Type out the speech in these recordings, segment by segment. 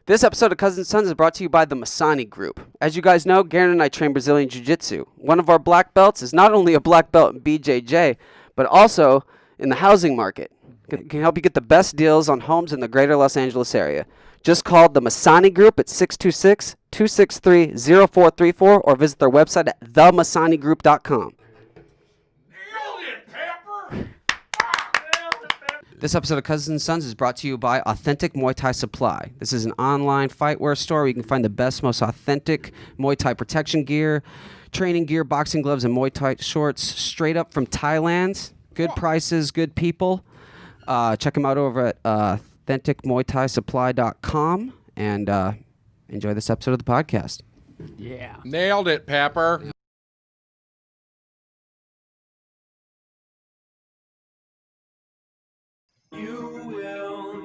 This episode of Cousins Sons is brought to you by the Masani Group. As you guys know, Garon and I train Brazilian Jiu-Jitsu. One of our black belts is not only a black belt in BJJ, but also in the housing market. It can help you get the best deals on homes in the greater Los Angeles area. Just call the Masani Group at 626-263-0434 or visit their website at themasanigroup.com. This episode of Cousins Sons is brought to you by Authentic Muay Thai Supply. This is an online fightwear store where you can find the best, most authentic Muay Thai protection gear, training gear, boxing gloves, and Muay Thai shorts straight up from Thailand. Good prices, good people. Check them out over at authenticmuaythaisupply.com and enjoy this episode of the podcast. Yeah. Nailed it, Pepper.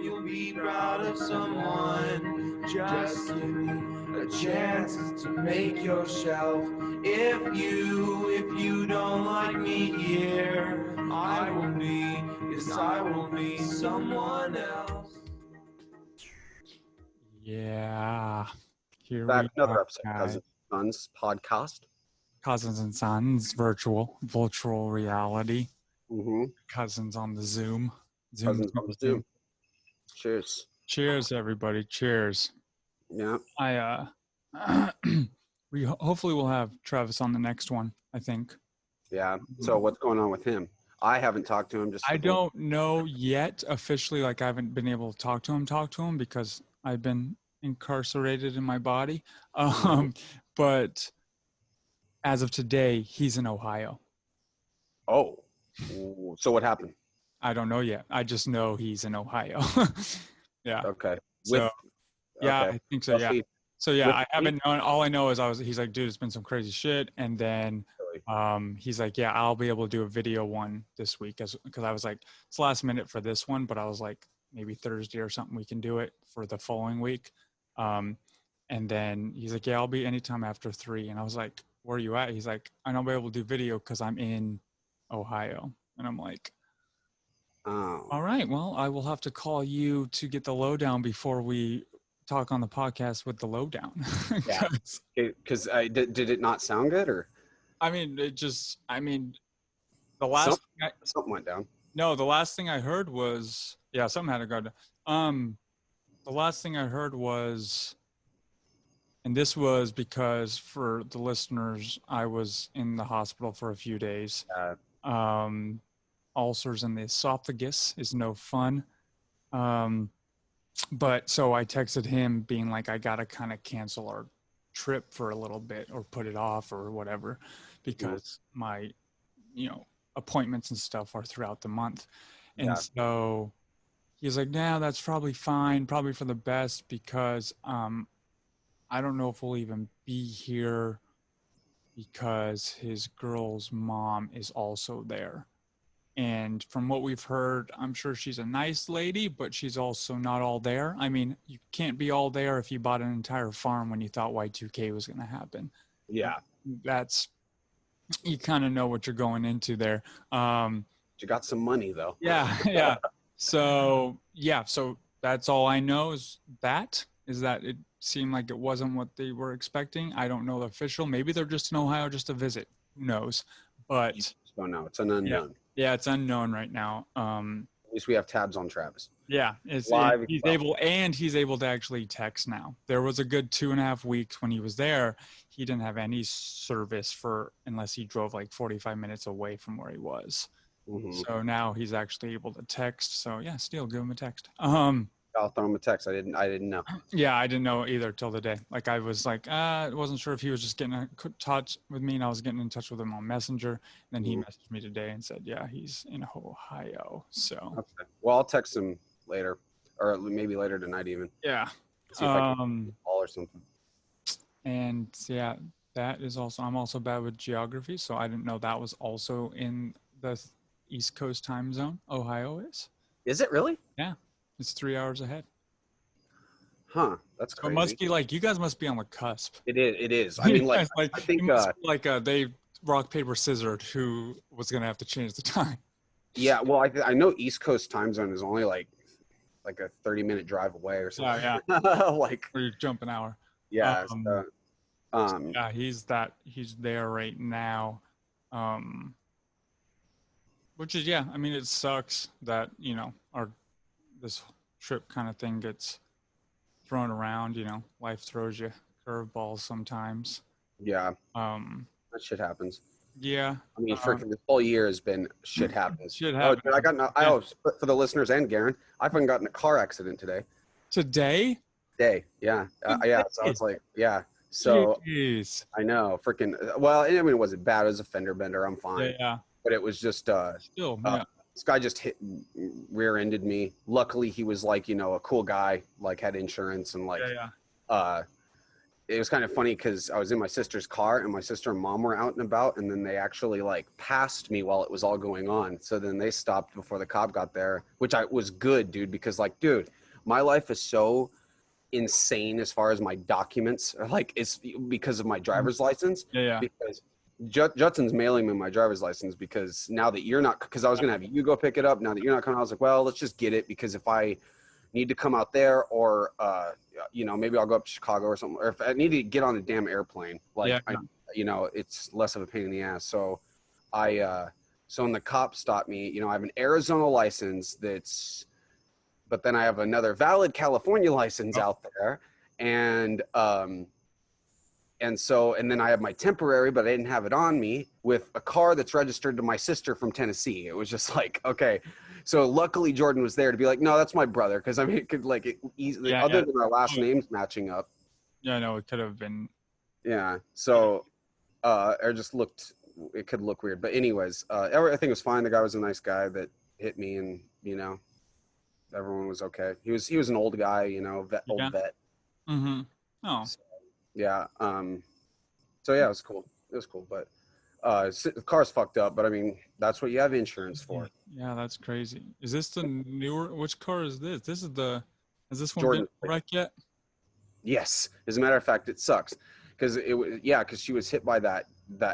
You'll be proud of someone. Just give me a chance to make your shelf. If you don't like me here, I will be someone else. Yeah. Here Back we another are, episode of guys. Cousins Sons podcast. Cousins and Sons, virtual reality. Mm-hmm. Cousins on the Zoom. Cousins on the Zoom. Cheers. Cheers, everybody. Cheers. Yeah. We hopefully will have Travis on the next one, I think. Yeah. So what's going on with him? I haven't talked to him. I don't know yet officially. Like, I haven't been able to talk to him because I've been incarcerated in my body. But as of today, he's in Ohio. Oh. So what happened? I don't know yet. I just know he's in Ohio. Yeah. Okay. So, yeah, okay. I think so. Well, Yeah. see, So yeah, with I haven't known. All I know is he's like, dude, it's been some crazy shit. And then he's like, yeah, I'll be able to do a video one this week because I was like, it's last minute for this one, but I was like, maybe Thursday or something we can do it for the following week. And then he's like, yeah, I'll be anytime after 3. And I was like, where are you at? He's like, I don't be able to do video because I'm in Ohio. And I'm like, all right, well, I will have to call you to get the lowdown before we talk on the podcast with the lowdown. Yeah. Because did it not sound good or? I mean, the last something went down. No, the last thing I heard was something had to go down. The last thing I heard was, and this was because for the listeners, I was in the hospital for a few days. Ulcers in the esophagus is no fun. But so I texted him being like, I gotta kind of cancel our trip for a little bit or put it off or whatever, because my, appointments and stuff are throughout the month. And so he's like, nah, that's probably fine, probably for the best, because I don't know if we'll even be here because his girl's mom is also there. And from what we've heard, I'm sure she's a nice lady, but she's also not all there. I mean, you can't be all there if you bought an entire farm when you thought Y2K was going to happen. Yeah. You kind of know what you're going into there. You got some money though. Yeah. So that's all I know is that it seemed like it wasn't what they were expecting. I don't know the official. Maybe they're just in Ohio just to visit. Who knows? But you just don't know. It's an unknown. Yeah, it's unknown right now. At least we have tabs on Travis. Yeah, he's able to actually text now. There was a good 2.5 weeks when he was there. He didn't have any service unless he drove like 45 minutes away from where he was. Mm-hmm. So now he's actually able to text. So yeah, still give him a text. I'll throw him a text. I didn't know. Yeah, I didn't know either till the day. Like I was like, I wasn't sure if he was just getting in touch with me, and I was getting in touch with him on Messenger. And then he messaged me today and said, yeah, he's in Ohio. So. Okay. Well, I'll text him later, or maybe later tonight even. Yeah. See if I can call or something. And yeah, that is also. I'm also bad with geography, so I didn't know that was also in the East Coast time zone. Ohio is. Is it really? Yeah. It's 3 hours ahead. Huh. That's crazy. So it must be like, you guys must be on the cusp. It is. I mean, I think they rock, paper, scissors who was going to have to change the time. Yeah. Well, I know East Coast time zone is only like like a 30-minute drive away or something. Yeah, Like, or you jump an hour. yeah. Yeah, he's there right now. Which is, yeah, I mean, it sucks that, this trip kind of thing gets thrown around, life throws you curveballs sometimes. Yeah, Um, that shit happens. yeah. I mean, freaking this whole year has been shit happens. Shit Oh, happens. dude, for the listeners and Garon, I fucking got in a car accident today. Today? Yeah. Yeah. So it's like, yeah. So Jeez. I know, freaking. Well, I mean, it wasn't bad. It was a fender bender. I'm fine. Yeah. But it was just, Still, yeah. this guy just rear-ended me. Luckily, he was like, a cool guy, like had insurance and like, it was kind of funny because I was in my sister's car and my sister and mom were out and about, and then they actually like passed me while it was all going on. So then they stopped before the cop got there, which was good, dude, because like, dude, my life is so insane as far as my documents are, like, it's because of my driver's license. Yeah. Because Judson's mailing me my driver's license because now that you're not, because I was gonna have you go pick it up. Now that you're not coming, I was like, well, let's just get it, because if I need to come out there, or maybe I'll go up to Chicago or something, or if I need to get on a damn airplane, like it's less of a pain in the ass. So when the cop stopped me, I have an Arizona license but then I have another valid California license out there, and then I have my temporary, but I didn't have it on me, with a car that's registered to my sister from Tennessee. It was just like, okay. So luckily Jordan was there to be like, no, that's my brother. Because I mean, it could like easily, other than our last names matching up. Yeah, no, it could have been. Yeah. So it could look weird. But anyways, everything was fine. The guy was a nice guy that hit me, and everyone was okay. He was an old guy, old vet. Mm-hmm. Oh. So, yeah. So yeah, it was cool. But the car's fucked up, but I mean, that's what you have insurance for. Yeah, that's crazy. Is this the newer? Which car is this? Has this one Jordan been wrecked yet? Yes. As a matter of fact, it sucks because because she was hit by that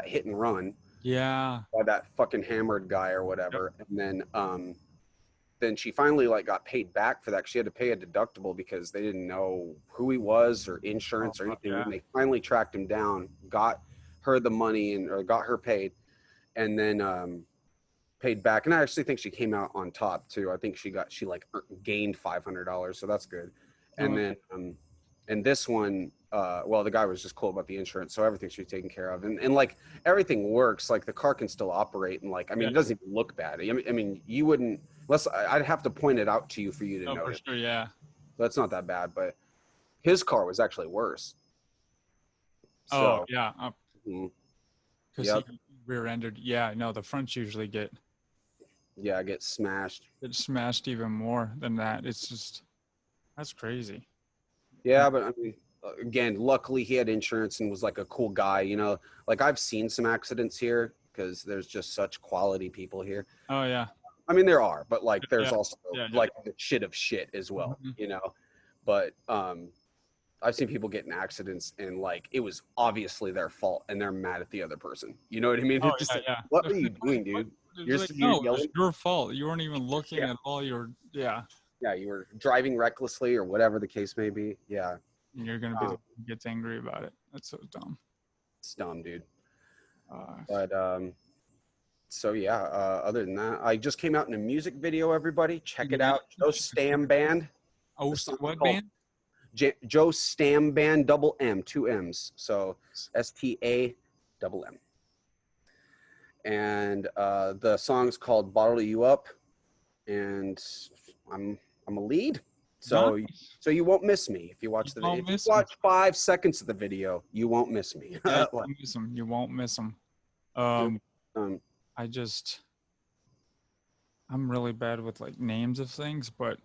hit and run. Yeah. By that fucking hammered guy or whatever, yep. And then she finally like got paid back for that. 'Cause she had to pay a deductible because they didn't know who he was or insurance or anything. Yeah. And they finally tracked him down, got her the money or got her paid, and then paid back. And I actually think she came out on top too. I think she gained $500, so that's good. And then and this one, the guy was just cool about the insurance, so everything she's taken care of, and like everything works. Like the car can still operate, and like it doesn't even look bad. I mean, you wouldn't, unless I'd have to point it out to you for you to know. For sure, yeah. That's not that bad, but his car was actually worse. So, yeah. Because yep. he rear-ended. Yeah, no, the fronts usually get smashed. It's smashed even more than that. It's just, that's crazy. Yeah, but I mean, again, luckily he had insurance and was like a cool guy. Like I've seen some accidents here because there's just such quality people here. Oh yeah. I mean, there are, but like there's also like the shit of shit as well. Mm-hmm. But I've seen people get in accidents and like it was obviously their fault and they're mad at the other person. You know what I mean? Oh, just what are you doing, dude? You're no, it was your fault. You weren't even looking at all. Yeah, you were driving recklessly or whatever the case may be. Yeah. And you're gonna be the one who gets angry about it. That's so dumb. It's dumb, dude. But so yeah, other than that, I just came out in a music video, everybody. Check it out. Joe Stam Band. Oh, what band? Joe Stam Band, double M, 2 M's. So STAMM. And the song's called Bottle You Up. And I'm a lead. So you won't miss me if you watch the video. If you watch 5 seconds of the video, you won't miss me. Yeah, you won't miss them. I'm really bad with like names of things, but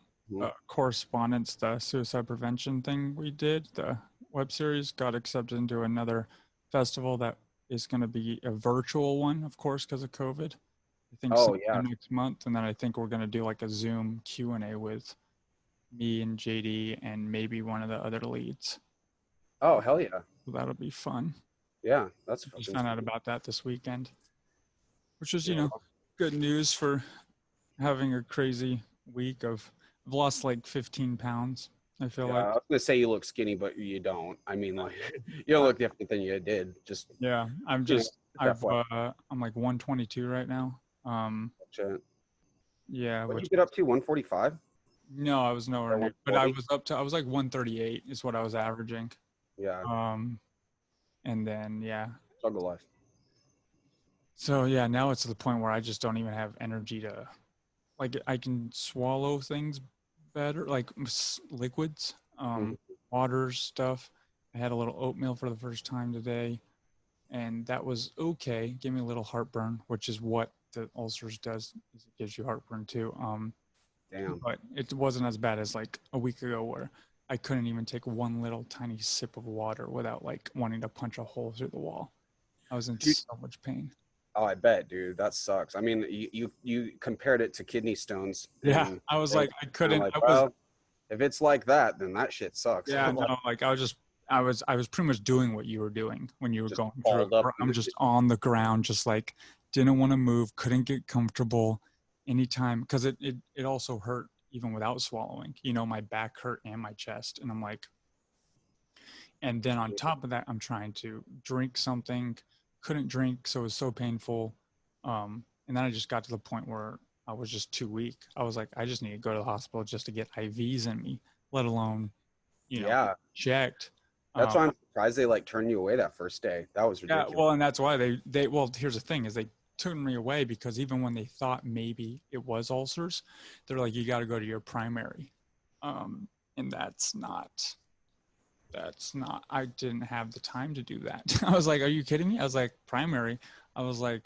Correspondence, the suicide prevention thing we did, the web series, got accepted into another festival that is going to be a virtual one, of course, because of COVID. I think next month, and then I think we're going to do like a Zoom Q&A with me and JD and maybe one of the other leads. Oh, hell yeah. So that'll be fun. Yeah, that's fun. Just found out about that this weekend, which is, good news for having a crazy week of I've lost like 15 pounds. I feel Yeah, like. I was gonna say you look skinny, but you don't. I mean, like, you don't look different than you did. Just Yeah, I'm you know, just I've FYI. I'm like 122 right now. Yeah, What did you which get up to? 145 no, I was nowhere or near, but I 140? was up to I was like 138 is what I was averaging. Yeah, And then yeah. struggle life. So yeah, now it's to the point where I just don't even have energy to like I can swallow things better, like liquids, Mhm. waters, stuff. I had a little oatmeal for the first time today, and that was okay. Gave me a little heartburn, which is what the ulcers does. Is it gives you heartburn too. Damn. But it wasn't as bad as like a week ago where I couldn't even take one little tiny sip of water without like wanting to punch a hole through the wall. I was in so much pain. Oh, I bet, dude. That sucks. I mean, you compared it to kidney stones, Yeah, and I was it like, was I kind of couldn't. like, I was, well, if it's like that, then that shit sucks. yeah, Like, no, like I was pretty much doing what you were doing when you were just going through it. balled up. Where I'm just on the ground, just like didn't want to move, couldn't get comfortable anytime because it also hurt even without swallowing. You know, my back hurt and my chest, and I'm like, and then on top of that, I'm trying to drink something, couldn't drink, so it was so painful. And then I just got to the point where I was just too weak. I was like, I just need to go to the hospital just to get IVs in me, let alone, Yeah, checked. that's why I'm surprised they like turned you away that first day. That was Yeah, ridiculous. well, and that's why well, here's the thing is they turned me away because even when they thought maybe it was ulcers, they're like, you got to go to your primary. And that's not I didn't have the time to do that. I was like, are you kidding me? I was like, primary. I was like,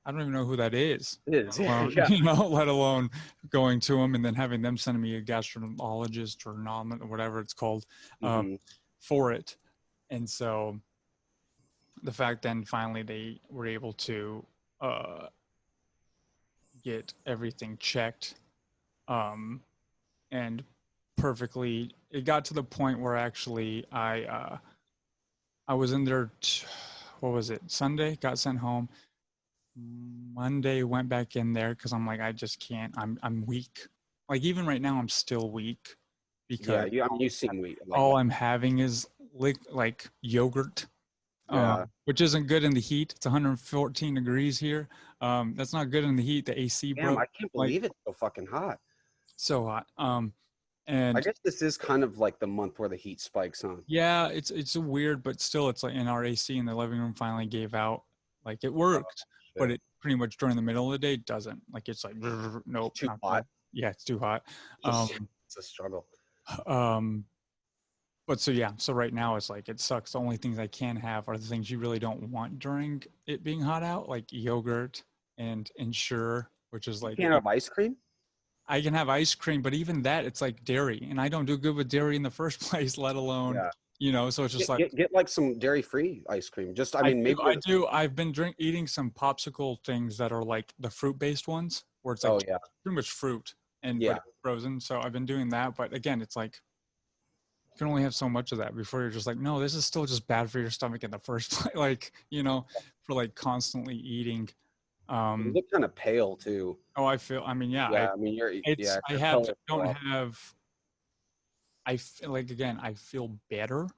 I don't even know who that is. It is. Yeah. Let alone going to them and then having them sending me a gastroenterologist or or whatever it's called Mhm. for it. And so the fact then finally they were able to get everything checked and perfectly it got to the point where actually I was in there what was it, Sunday, got sent home. Monday went back in there because I'm like, I just can't. I'm weak. Like even right now, I'm still weak Yeah, because I mean, you seem weak. Like, all I'm having is like yogurt, yeah. which isn't good in the heat. It's 114 degrees here. That's not good in the heat. The AC Damn, broke. I can't Like believe it's so fucking hot. so hot. I And guess this is kind of like the month where the heat spikes on. yeah, it's a weird, but still, it's like in our AC in the living room finally gave out. Like it worked, but Shit. it pretty much during the middle of the day doesn't. Like it's like nope, Too not hot. good. Yeah, it's too hot. It's a struggle. Um, but so yeah, so right now it's like it sucks. The only things I can have are the things you really don't want during it being hot out, like yogurt and Ensure, which is You like can't have ice cream? I can have ice cream, but even that, it's like dairy, and I don't do good with dairy in the first place, let alone, Yeah. so it's just like Get like some dairy-free ice cream. Just, I mean, maybe. I do. I've been eating some popsicle things that are like the fruit-based ones, where it's like Oh yeah. pretty much fruit but Yeah. it's frozen. So I've been doing that, but again, it's like you can only have so much of that before you're just like, no, this is still just bad for your stomach in the first place. Like, for like constantly eating. You look kind of pale too. Oh, I mean, yeah, Yeah, I mean, I your have, color don't up. have, I feel like, again, I feel better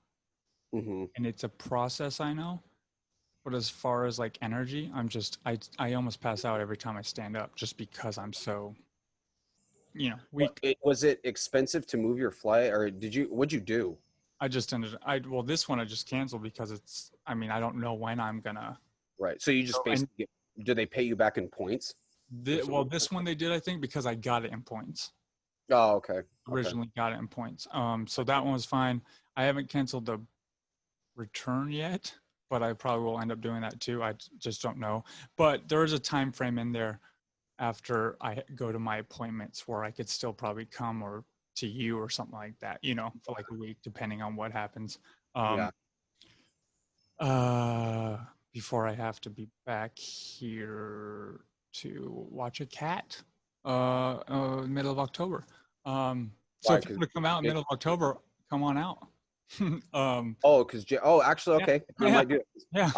Mhm. and it's a process I know. But as far as like energy, I almost pass out every time I stand up just because I'm so, weak. Was it expensive to move your flight, or what'd you do? I just well, this one I just canceled because I mean, I don't know when I'm gonna. Right. So you So, just and basically do they pay you back in points? Or well, something? this one they did, I think, because I got it in points. Oh, okay. Okay. Originally got it in points. So that one was fine. I haven't canceled the return yet, but I probably will end up doing that too. I just don't know. But there is a time frame in there after I go to my appointments where I could still probably come or to you or something like that, for like a week, depending on what happens. Yeah. Before I have to be back here to watch a cat, middle of October. So Why? if you want to come out in the middle of October, come on out. Oh, actually, Yeah, okay. I yeah, might do it. yeah,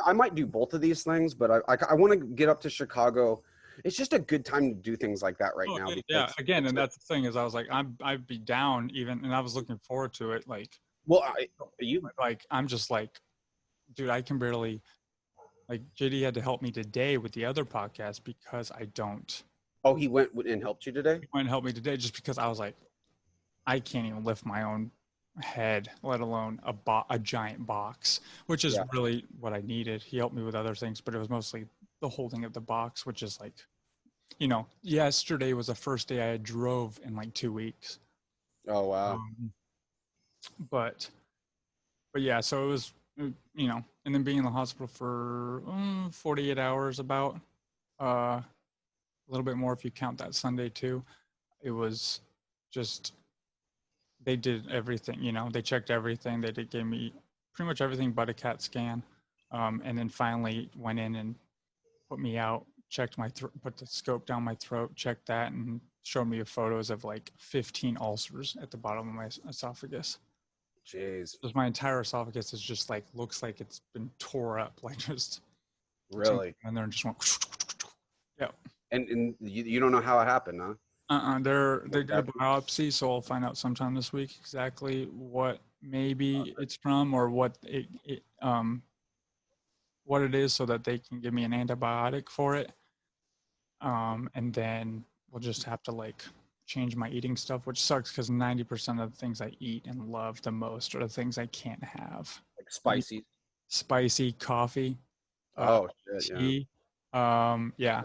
I might do both of these things, but I want to get up to Chicago it's just a good time to do things like that right Oh, now. yeah, Because yeah. Again, it's and a- that's the thing is I was like, I'd be down even, and I was looking forward to it. well, I'm just like, dude, I can barely. Like JD had to help me today with the other podcast because I don't. oh, he went and helped you today. He went and helped me today just because I was like, I can't even lift my own head, let alone a giant box, which is Yeah. really what I needed. He helped me with other things, but it was mostly the holding of the box, which is like, yesterday was the first day I drove in like 2 weeks. Oh wow. But yeah, so it was, and then being in the hospital for 48 hours about, a little bit more if you count that Sunday too. It was just, they did everything, they checked everything. They gave me pretty much everything but a CAT scan. And then finally went in and put me out, checked my throat, put the scope down my throat, checked that, and showed me photos of like 15 ulcers at the bottom of my esophagus. Jeez. Just my entire esophagus is just like, looks like it's been tore up, like just Really. and then just went. Yeah. And you don't know how it happened, huh? They did a biopsy, so I'll find out sometime this week exactly what maybe it's from or what it is, so that they can give me an antibiotic for it. And then we'll just have to like change my eating stuff, which sucks because 90% of the things I eat and love the most are the things I can't have. Like spicy. Coffee, Oh shit, tea. Yeah.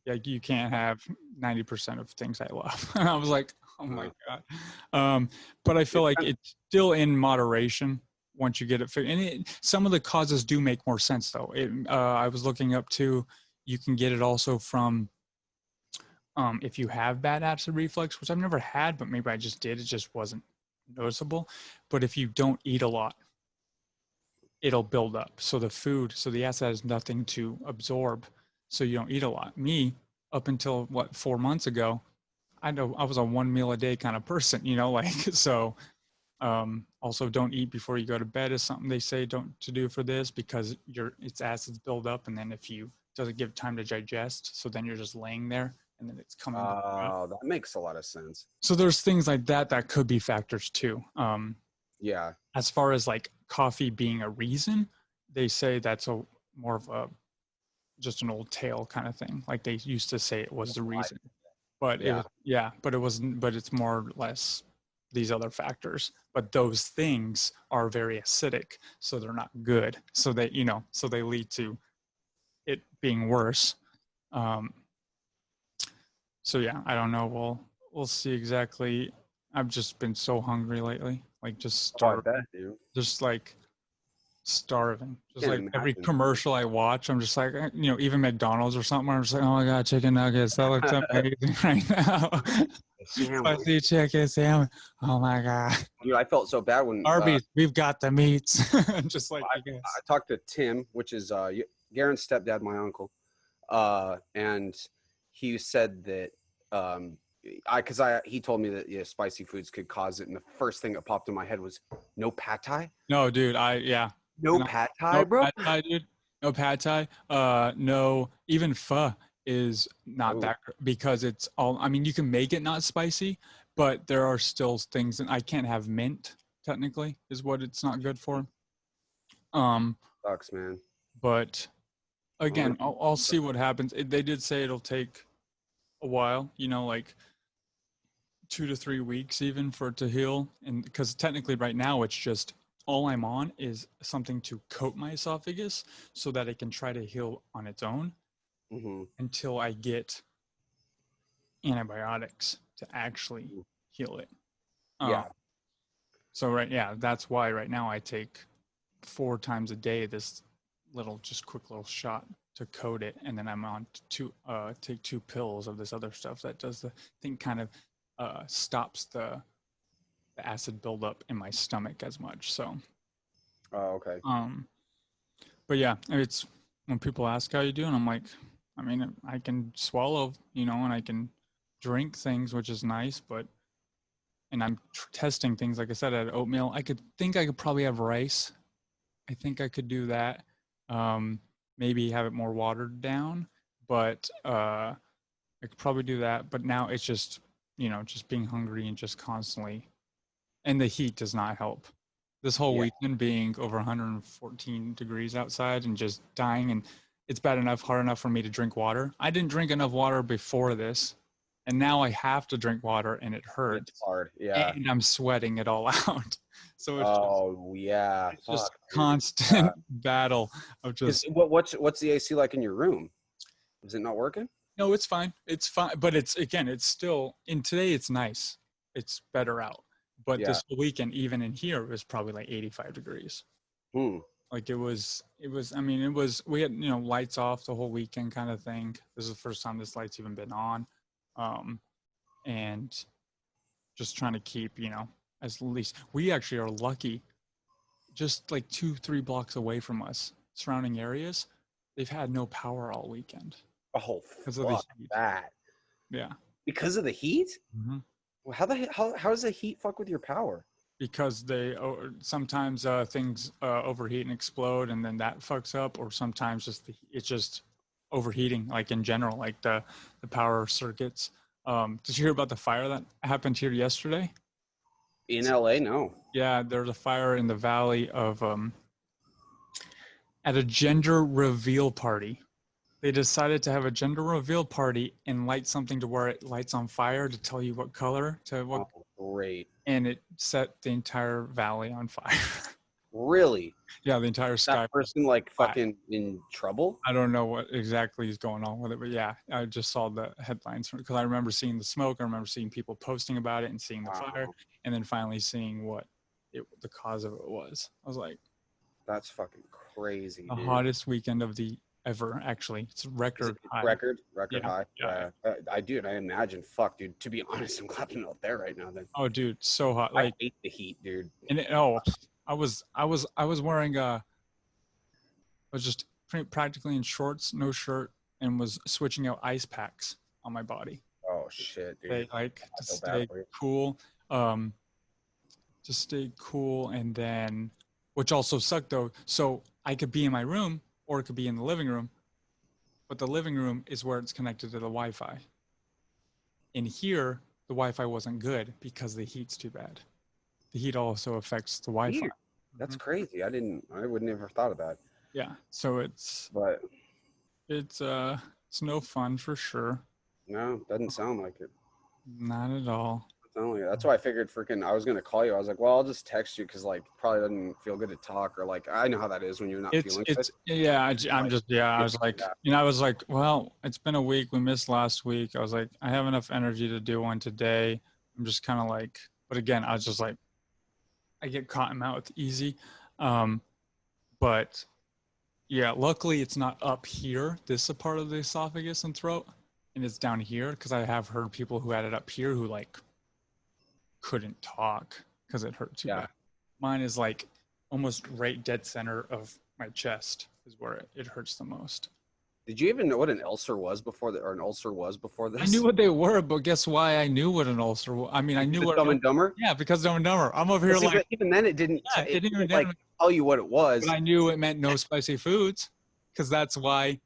Yeah, you can't have 90% of things I love. And I was like, oh my God. But I feel like it's still in moderation once you get it figured. And some of the causes do make more sense though. I was looking up too, you can get it also from, if you have bad acid reflux, which I've never had, but maybe I just did. It just wasn't noticeable. But if you don't eat a lot, it'll build up. So the acid has nothing to absorb. So you don't eat a lot. Me, up until 4 months ago, I was a 1 meal a day kind of person, so. Also, don't eat before you go to bed is something they say to do for this, because its acids build up, and then if you doesn't give time to digest, so then you're just laying there and then it's coming back up. Oh, that makes a lot of sense. So there's things like that could be factors too. Yeah. As far as like coffee being a reason, they say that's more of just an old tale kind of thing. Like they used to say it was the reason, but but it wasn't. But it's more or less these other factors. But those things are very acidic, so they're not good. So they lead to it being worse. So yeah, I don't know. We'll see exactly. I've just been so hungry lately, like just starving. Oh, I bet, dude. Just like starving. Just Can't like every imagine. commercial I watch, I'm just like, even McDonald's or something, I'm just like, oh my God, chicken nuggets. That looks amazing right now. Spicy chicken sandwich. Oh my God. Dude, I felt so bad when Arby's, we've got the meats. Just like I talked to Tim, which is Garon's stepdad, my uncle, and he said that he told me that spicy foods could cause it, and the first thing that popped in my head was no pad thai. No, dude, No pad thai, bro. Pad thai, dude. No pad thai. No, even pho is not that, because it's all. I mean, you can make it not spicy, but there are still things, and I can't have mint. Technically, is what it's not good for. Sucks, man. But again, I'll see what happens. They did say it'll take a while, like 2 to 3 weeks even for it to heal, and because technically right now it's just all I'm on is something to coat my esophagus so that it can try to heal on its own until I get antibiotics to actually heal it. So that's why right now I take 4 times a day this quick little shot to coat it, and then I'm on to take 2 pills of this other stuff that does the thing, kind of stops the acid buildup in my stomach as much. So okay. But yeah, it's when people ask how you doing, I'm like, I mean, I can swallow, and I can drink things, which is nice, and I'm testing things. Like I said, I had oatmeal. I could probably have rice. I think I could do that. Maybe have it more watered down, but I could probably do that, but now it's just, just being hungry and just constantly, and the heat does not help. This whole Yeah. weekend being over 114 degrees outside and just dying, and it's hard enough for me to drink water. I didn't drink enough water before this, and now I have to drink water, and it hurts. It's hard. Yeah. And I'm sweating it all out. So Yeah. it's just Fuck, dude. constant battle of just. What's the AC like in your room? Is it not working? No, it's fine. It's fine, but it's still in today. It's nice. It's better out. But this weekend, even in here, it was probably like 85 degrees. Like it was. I mean, it was. We had lights off the whole weekend, kind of thing. This is the first time this light's even been on, and just trying to keep as least. We actually are lucky. Just like 2-3 blocks away from us, surrounding areas, they've had no power all weekend. Oh, because of the heat. That. Yeah. Because of the heat? Mm-hmm. Well, how does the heat fuck with your power? Because they sometimes things overheat and explode, and then that fucks up, or sometimes it's just overheating, like in general, like the power circuits. Did you hear about the fire that happened here yesterday? In LA, no. Yeah, there's a fire in the valley of at a gender reveal party. They decided to have a gender reveal party and light something to where it lights on fire to tell you what color to what. Oh, great. And it set the entire valley on fire. Really? Yeah, the entire sky. That person like fucking in trouble? I don't know what exactly is going on with it, but yeah, I just saw the headlines because I remember seeing the smoke. I remember seeing people posting about it and seeing the fire, and then finally seeing what the cause of it was. I was like, that's fucking crazy. The hottest weekend of the ever, actually. It's record high. Record high. Yeah. I imagine. Fuck, dude. To be honest, I'm glad I'm not there right now. Then. Oh, dude, so hot. Like, I hate the heat, dude. And I was wearing I was just practically in shorts, no shirt, and was switching out ice packs on my body. Oh shit, dude. To stay cool. To stay cool, and then, which also sucked though. So I could be in my room or it could be in the living room, but the living room is where it's connected to the Wi-Fi. In here, the Wi-Fi wasn't good because the heat's too bad. The heat also affects the Wi-Fi. Weird. That's crazy. I would never have thought of that. Yeah. So it's no fun for sure. No, doesn't sound like it. Not at all. That's why I figured I was gonna call you. I was like, well, I'll just text you because like probably doesn't feel good to talk, or like I know how that is when you're not feeling good. Yeah, I was like, well, it's been a week. We missed last week. I was like, I have enough energy to do one today. I'm just kind of like, but again, I was just like, I get caught in mouth easy. But yeah, luckily it's not up here. This is a part of the esophagus and throat, and it's down here because I have heard people who had it up here who like couldn't talk because it hurt too bad. Mine is like almost right dead center of my chest is where it hurts the most. Did you even know what an ulcer was before this? I knew what they were, but guess why I knew what an ulcer was? I mean, I knew what Dumb and Dumber. Yeah, because Dumb and Dumber. I'm over here like even then it didn't. Yeah, it didn't even like tell you what it was. But I knew it meant no spicy foods because that's why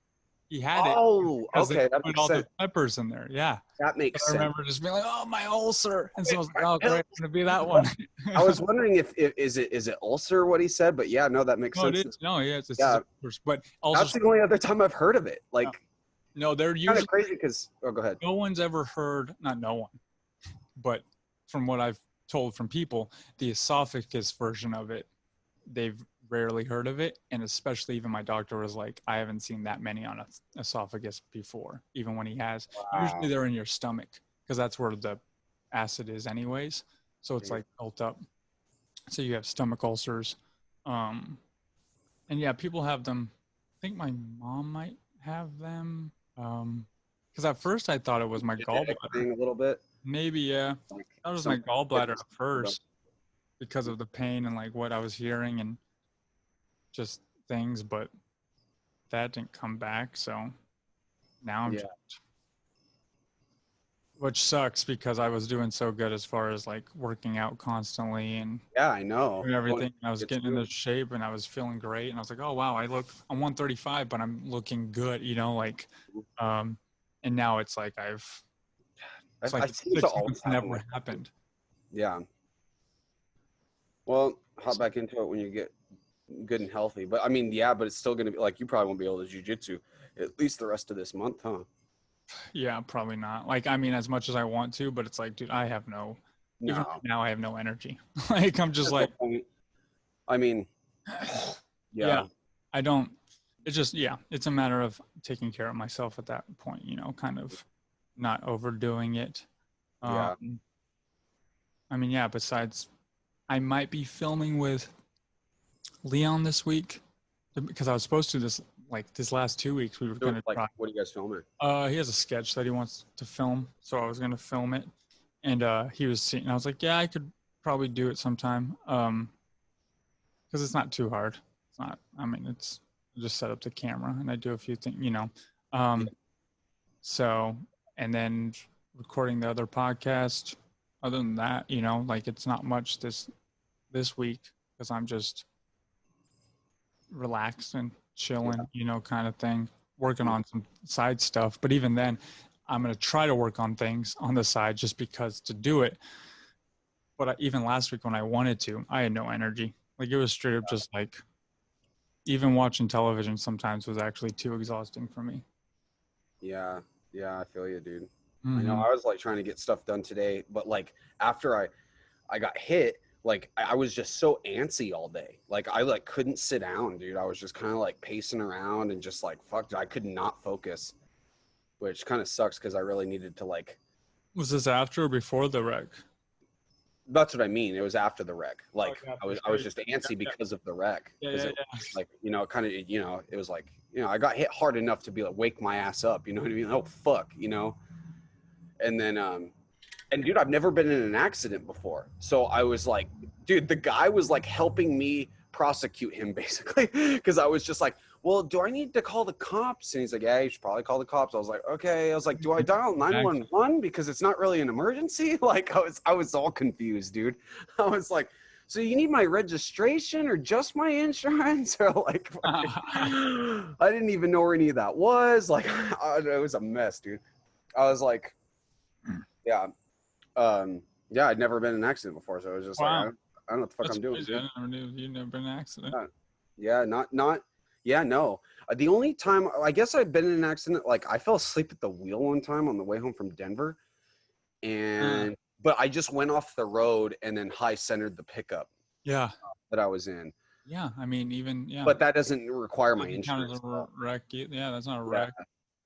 he had it. Oh, okay, that makes all sense. the peppers in there, yeah. That makes sense. I remember just being like, "Oh, my ulcer," and so I was like, "Oh, great, it's gonna be that one." I was wondering if is it ulcer what he said, but yeah, no, that makes sense. It's but also that's the only other time I've heard of it. Like, no, they're usually kind of crazy because. Oh, go ahead. No one's ever heard, not no one, but from what I've told from people, the esophagus version of it, they've rarely heard of it, and especially even my doctor was like, I haven't seen that many on esophagus before, even when he has. Wow. Usually they're in your stomach because that's where the acid is anyways, so it's like built up. So you have stomach ulcers, and yeah, people have them. I think my mom might have them, because at first I thought it was my gallbladder. A little bit. Maybe, yeah. That was my gallbladder at first because of the pain and like what I was hearing and just things, but that didn't come back, so now I'm just, which sucks because I was doing so good as far as like working out constantly and I know and everything. I was getting into shape and I was feeling great, and I was like, oh wow, I'm 135 but I'm looking good, like and now it's like it's like I seem to 6 always months happen never like that. happened. Yeah. Well, hop back into it when you get good and healthy. But I mean, yeah, but it's still gonna be like you probably won't be able to jujitsu at least the rest of this month, huh? Yeah, probably not. Like, I mean, as much as I want to, but it's like, dude, I have no. Even No. right now, I have no energy. Like, I'm just That's like, the point. I mean, yeah, yeah. I don't. It's just, yeah, it's a matter of taking care of myself at that point, you know, kind of not overdoing it. Yeah. I mean, yeah, besides, I might be filming with Leon this week because I was supposed to this last 2 weeks we were So, going to like, try. what are you guys filming? He has a sketch that he wants to film, so I was going to film it, and he was seeing. I was like, yeah, I could probably do it sometime, because it's not too hard. It's not. I mean, it's just set up the camera and I do a few things, you know. Yeah. So, and then recording the other podcast. Other than that, you know, like it's not much this week because I'm just relaxed and chilling, you know, kind of thing, working on some side stuff. But even then, I'm going to try to work on things on the side just because to do it. But even last week when I wanted to, I had no energy. Like it was straight up just like, even watching television sometimes was actually too exhausting for me. Yeah. Yeah, I feel you, dude. Mm-hmm. I know I was like trying to get stuff done today, but like after I got hit, like I was just so antsy all day. Like I like couldn't sit down, dude. I was just kind of like pacing around and just like fuck, I could not focus, which kind of sucks because I really needed to like. Was this after or before the wreck? That's what I mean. It was after the wreck. Like yeah, I was sure. just antsy because of the wreck. Yeah, Because yeah, it was like, you know, kind of, you know, it was like, you know, I got hit hard enough to be like wake my ass up. You know what I mean? Oh fuck, you know. And then and dude, I've never been in an accident before. So I was like, dude, the guy was like helping me prosecute him basically. Cause I was just like, well, do I need to call the cops? And he's like, yeah, you should probably call the cops. I was like, okay. I was like, do I dial 911? Because it's not really an emergency. Like I was all confused, dude. I was like, so you need my registration or just my insurance? Or like, I didn't even know where any of that was. Like, it was a mess, dude. I was like, yeah. Yeah, I'd never been in an accident before, so it was just like I don't know what the fuck That's I'm doing. crazy. I never knew you'd never been in an accident. Yeah, yeah, no. The only time I guess I've been in an accident, like I fell asleep at the wheel one time on the way home from Denver, and but I just went off the road and then high centered the pickup. Yeah. That I was in. Yeah, I mean, even But that doesn't require my doesn't count as insurance. a wreck. Yeah, that's not a wreck.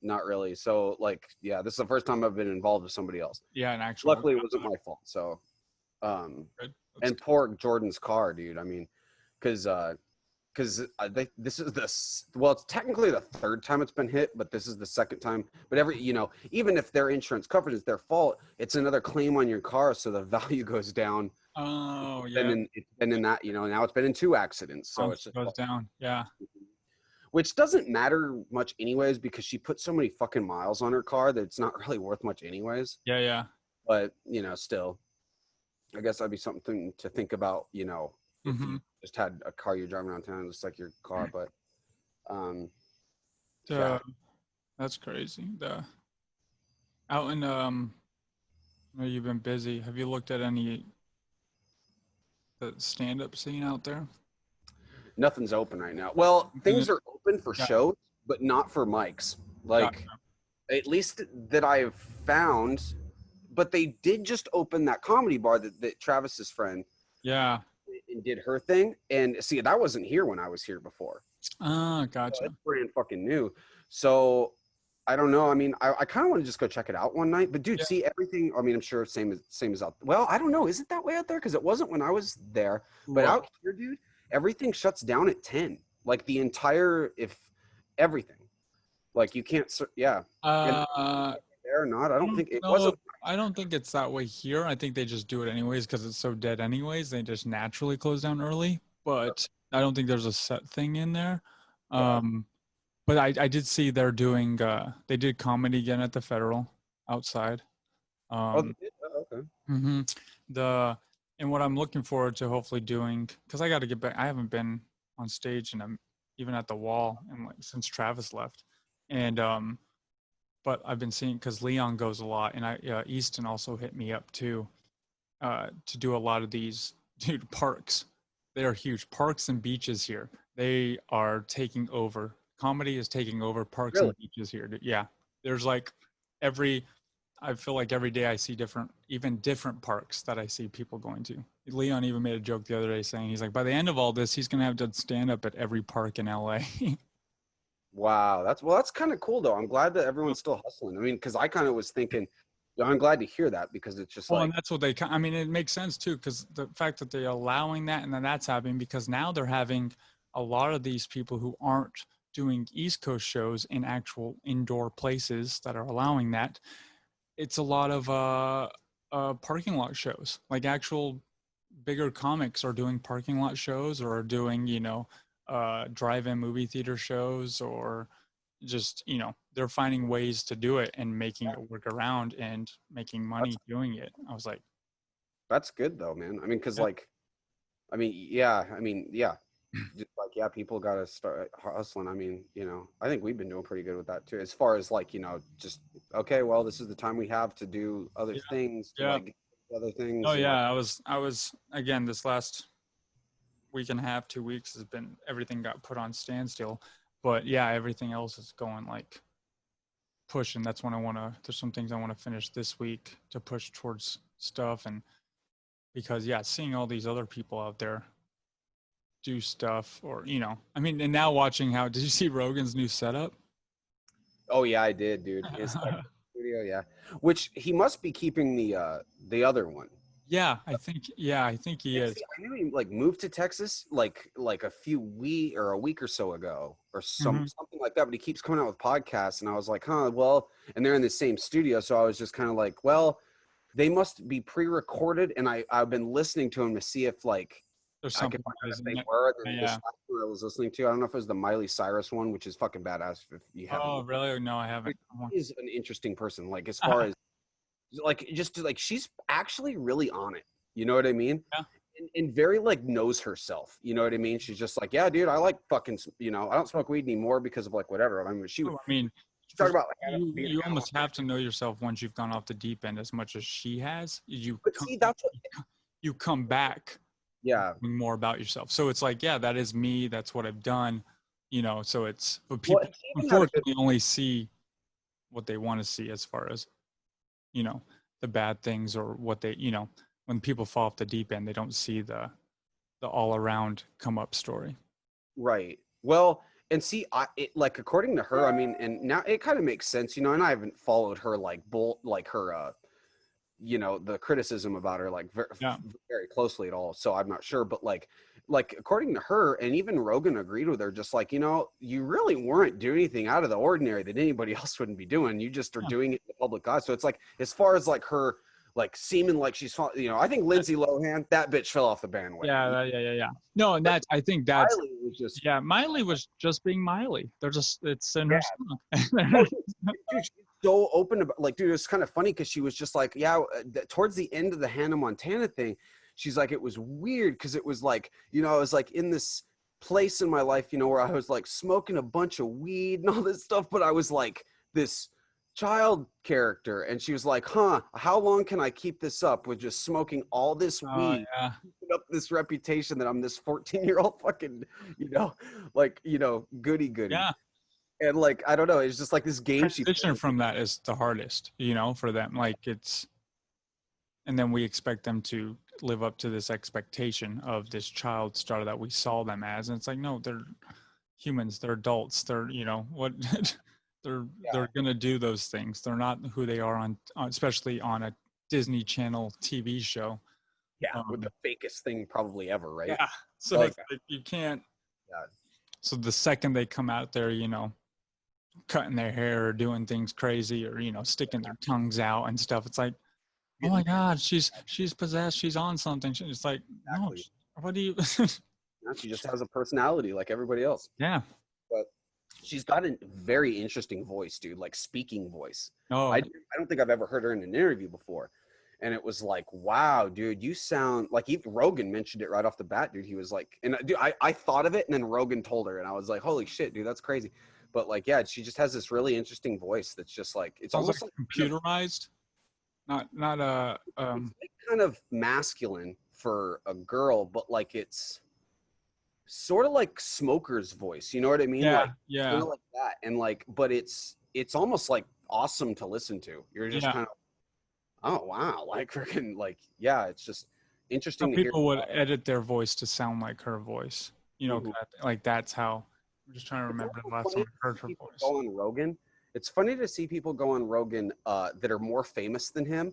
Not really. So like, yeah, this is the first time I've been involved with somebody else. Yeah, an actual. Luckily, it wasn't my fault. So, and poor Jordan's car, dude. I mean, because this is well, it's technically the third time it's been hit, but this is the second time. But you know, even if their insurance coverage is their fault, it's another claim on your car, so the value goes down. Oh yeah. It's been in that, you know, now it's been in 2 accidents, so it goes down. Yeah. Which doesn't matter much anyways, because she put so many fucking miles on her car that it's not really worth much anyways. Yeah, yeah. But, you know, still, I guess that'd be something to think about, you know, if you just had a car you're driving around town, just like your car. But, yeah. That's crazy. Out in, I know you've been busy. Have you looked at any the stand-up scene out there? Nothing's open right now. Well, things are open for shows, but not for mics. Like, at least that I've found. But they did just open that comedy bar that Travis's friend, yeah, and did her thing. And see, that wasn't here when I was here before. Gotcha. So it's brand fucking new. So I don't know. I mean, I kind of want to just go check it out one night. But dude, see everything. I mean, I'm sure same as out. Well, I don't know. Is it that way out there? Because it wasn't when I was there. But out here, dude, everything shuts down at 10. Like the entire everything. Like you can't. Yeah. There or not? I don't think it wasn't. I don't think it's that way here. I think they just do it anyways because it's so dead anyways. They just naturally close down early. But I don't think there's a set thing in there. But I did see they're doing. They did comedy again at the Federal outside. They did? Oh, okay. And what I'm looking forward to hopefully doing, because I got to get back. I haven't been on stage and I'm even at the wall and like since Travis left, and but I've been seeing, because Leon goes a lot, and Easton also hit me up too, to do a lot of these, dude, parks. They are huge. Parks and beaches here. They are taking over. Comedy is taking over parks Really? and beaches here. Yeah. There's like I feel like every day I see even different parks that I see people going to. Leon even made a joke the other day saying, he's like, by the end of all this, he's going to have to stand up at every park in LA. Wow, that's kind of cool though. I'm glad that everyone's still hustling. I mean, because I kind of was thinking, I'm glad to hear that because it's just Well, like, and that's what I mean, it makes sense too, because the fact that they're allowing that and then that's happening, because now they're having a lot of these people who aren't doing East Coast shows in actual indoor places that are allowing that. It's a lot of parking lot shows, like actual bigger comics are doing parking lot shows or are doing, drive-in movie theater shows, or just, they're finding ways to do it and making it work around and making money doing it. I was like, that's good though, man. I mean, because yeah. like, yeah, just like, yeah, people got to start hustling. I mean, I think we've been doing pretty good with that too, as far as like, just, okay, well, this is the time we have to do other Yeah. things, to Yeah. like other things. Oh and, yeah, like, I was again, this last week and a half, 2 weeks has been, everything got put on standstill, but yeah, everything else is going like push, and that's when there's some things I want to finish this week to push towards stuff. And because yeah, seeing all these other people out there do stuff, or I mean, and now watching did you see Rogan's new setup? oh yeah, I did, dude. His studio, yeah. Which he must be keeping the other one. Yeah, I think he is. See, I knew he like moved to Texas like a week or so ago, or something like that. But he keeps coming out with podcasts, and I was like, huh, well, and they're in the same studio, so I was just kind of like, well, they must be pre-recorded, and I've been listening to them to see if like There's I something could find out if amazing. they were. And Yeah. this last one I was listening to, I don't know if it was the Miley Cyrus one, which is fucking badass. If you haven't, Oh, really? No, I haven't. she's an interesting person. Like as far as like just like she's actually really on it. You know what I mean? Yeah. And very like knows herself. You know what I mean? She's just like, yeah, dude, I like fucking. I don't smoke weed anymore because of like whatever. I mean, she talk about like, you almost have to know yourself once you've gone off the deep end as much as she has. You come back. Yeah. More about yourself. So it's like, yeah, that is me. That's what I've done. So it's, but people unfortunately only see what they want to see as far as, the bad things, or what they, when people fall off the deep end, they don't see the all around come up story. Right. Well, and see, like according to her, I mean, and now it kind of makes sense, and I haven't followed her like her, the criticism about her like very closely at all. So I'm not sure, but like according to her, and even Rogan agreed with her, just like, you really weren't doing anything out of the ordinary that anybody else wouldn't be doing. You just are doing it in the public eye. So it's like, as far as like her, like seeming like she's, I think Lindsay Lohan, that bitch fell off the bandwagon. Yeah. No, and I think that's, Miley was just, Miley was just being Miley. It's in her song. dude, she's so open about, like, dude, it's kind of funny because she was just like, yeah, towards the end of the Hannah Montana thing, she's like, it was weird because it was like, I was like in this place in my life, where I was like smoking a bunch of weed and all this stuff, but I was like this child character. And she was like, huh, how long can I keep this up with just smoking all this weed? Keeping up this reputation that I'm this 14-year-old fucking, goody. Yeah. And like, I don't know, it's just like this game. Transition from that is the hardest, for them. Like and then we expect them to live up to this expectation of this child star that we saw them as. And it's like, no, they're humans, they're adults. They're, they're going to do those things. They're not who they are on especially on a Disney Channel TV show. Yeah. With the fakest thing probably ever. Right. Yeah. So it's like, you can't. Yeah. So the second they come out there, cutting their hair or doing things crazy, or sticking their tongues out and stuff, it's like, oh my God, she's possessed, she's on something. It's like, no, what do you she just has a personality like everybody else. Yeah, but she's got a very interesting voice, dude, like speaking voice. I don't think I've ever heard her in an interview before, and it was like, wow, dude, you sound like, even Rogan mentioned it right off the bat, dude. He was like, and dude, I thought of it, and then Rogan told her, and I was like, holy shit, dude, that's crazy. But like, yeah, she just has this really interesting voice that's just like, it's Sounds almost like like computerized, not it's like kind of masculine for a girl, but like it's sort of like Smoker's voice. You know what I mean? yeah, Like yeah, kind of like that, and like, but it's almost like awesome to listen to. You're just yeah. kind of, oh wow, like freaking like, yeah, it's just interesting Some to hear. people would edit their voice to sound like her voice. You know, Mhm. like that's how. I'm just trying to It's remember the also last funny time I heard to her see people voice. go on Rogan. It's funny to see people go on Rogan that are more famous than him.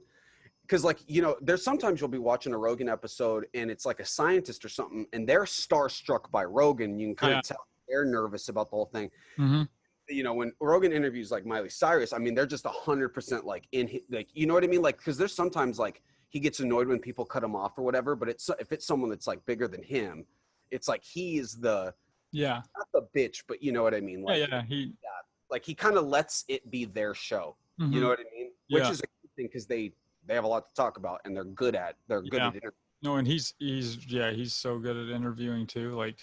Because like, you know, there's sometimes you'll be watching a Rogan episode and it's like a scientist or something and they're starstruck by Rogan. You can kind Yeah. of tell they're nervous about the whole thing. Mm-hmm. You know, when Rogan interviews like Miley Cyrus, I mean, they're just 100% like like, you know what I mean? Like, because there's sometimes like he gets annoyed when people cut him off or whatever, but if it's someone that's like bigger than him, it's like he is Yeah. not the bitch, but you know what I mean? Like, Yeah. He. like he kind of lets it be their show. You know Mhm. what I mean? Yeah. Which is a good thing because they have a lot to talk about and they're good at Yeah. it. No, and he's so good at interviewing too. Like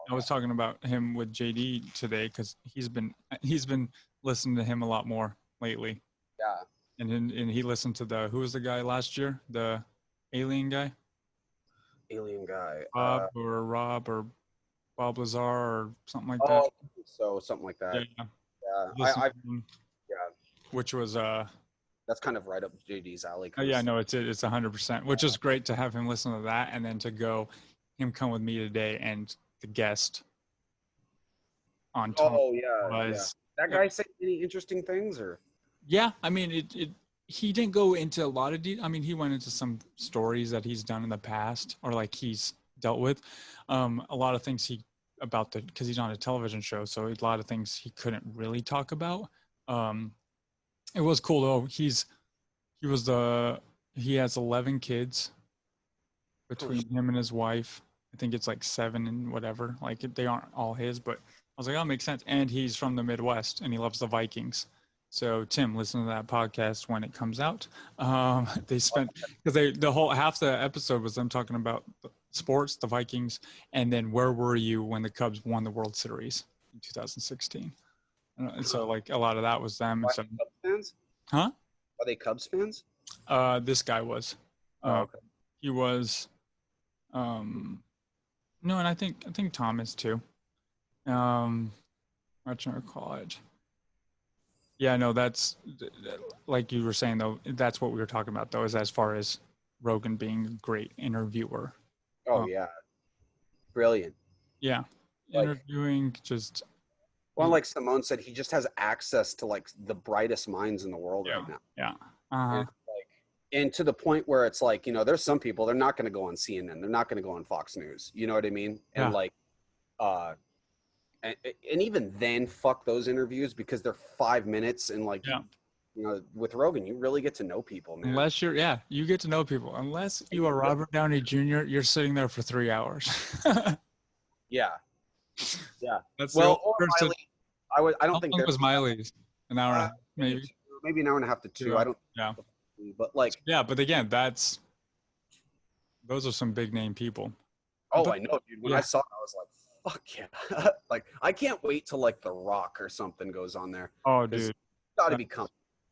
I was talking about him with JD today because he's been listening to him a lot more lately. Yeah. And he listened to who was the guy last year? The alien guy? Alien guy. Rob or Bob Lazar or something like Oh, that. I think so something like that. Yeah. Yeah. Listened to him, Yeah. which was That's kind of right up JD's alley. oh yeah, no, it's 100%, which is great to have him listen to that and then to him come with me today and the guest on Tom Oh yeah. was That guy say any interesting things or? yeah, I mean he didn't go into a lot of I mean he went into some stories that he's done in the past or like he's dealt with a lot of things because he's on a television show, so a lot of things he couldn't really talk about. It was cool though. He has 11 kids between him and his wife. I think it's like 7 and whatever. Like they aren't all his, but I was like, oh, it makes sense. And he's from the Midwest and he loves the Vikings. So Tim, listen to that podcast when it comes out. They spent because the whole half the episode was them talking about sports, the Vikings, and then where were you when the Cubs won the World Series in 2016? And so like a lot of that was them. And so, Cubs fans? huh? Are they Cubs fans? This guy was. Oh, okay. He was. No, and I think Tom is too. I'm trying to recall it. Yeah, no, that's like you were saying though. That's what we were talking about though, is as far as Rogan being a great interviewer. Oh yeah, brilliant. Yeah, Like, interviewing just. Well, like Simone said, he just has access to like the brightest minds in the world Yeah. right now. Yeah. And, and to the point where it's like, you know, there's some people, they're not going to go on CNN. They're not going to go on Fox News. You know what I mean? And Yeah. like, and even then, fuck those interviews because they're 5 minutes and like, Yeah. you know, with Rogan, you really get to know people, man. Unless you get to know people. Unless you are Robert Downey Jr., you're sitting there for 3 hours. Yeah. Yeah. That's Well, or Miley, I don't think there was Miley's an hour and a half, maybe an hour and a half to 2. I don't. Yeah. But like. Yeah, but again, those are some big name people. Oh, but, I know, dude. When I saw it, I was like, fuck yeah. Like, I can't wait till like The Rock or something goes on there. Oh, dude. It's got to be coming.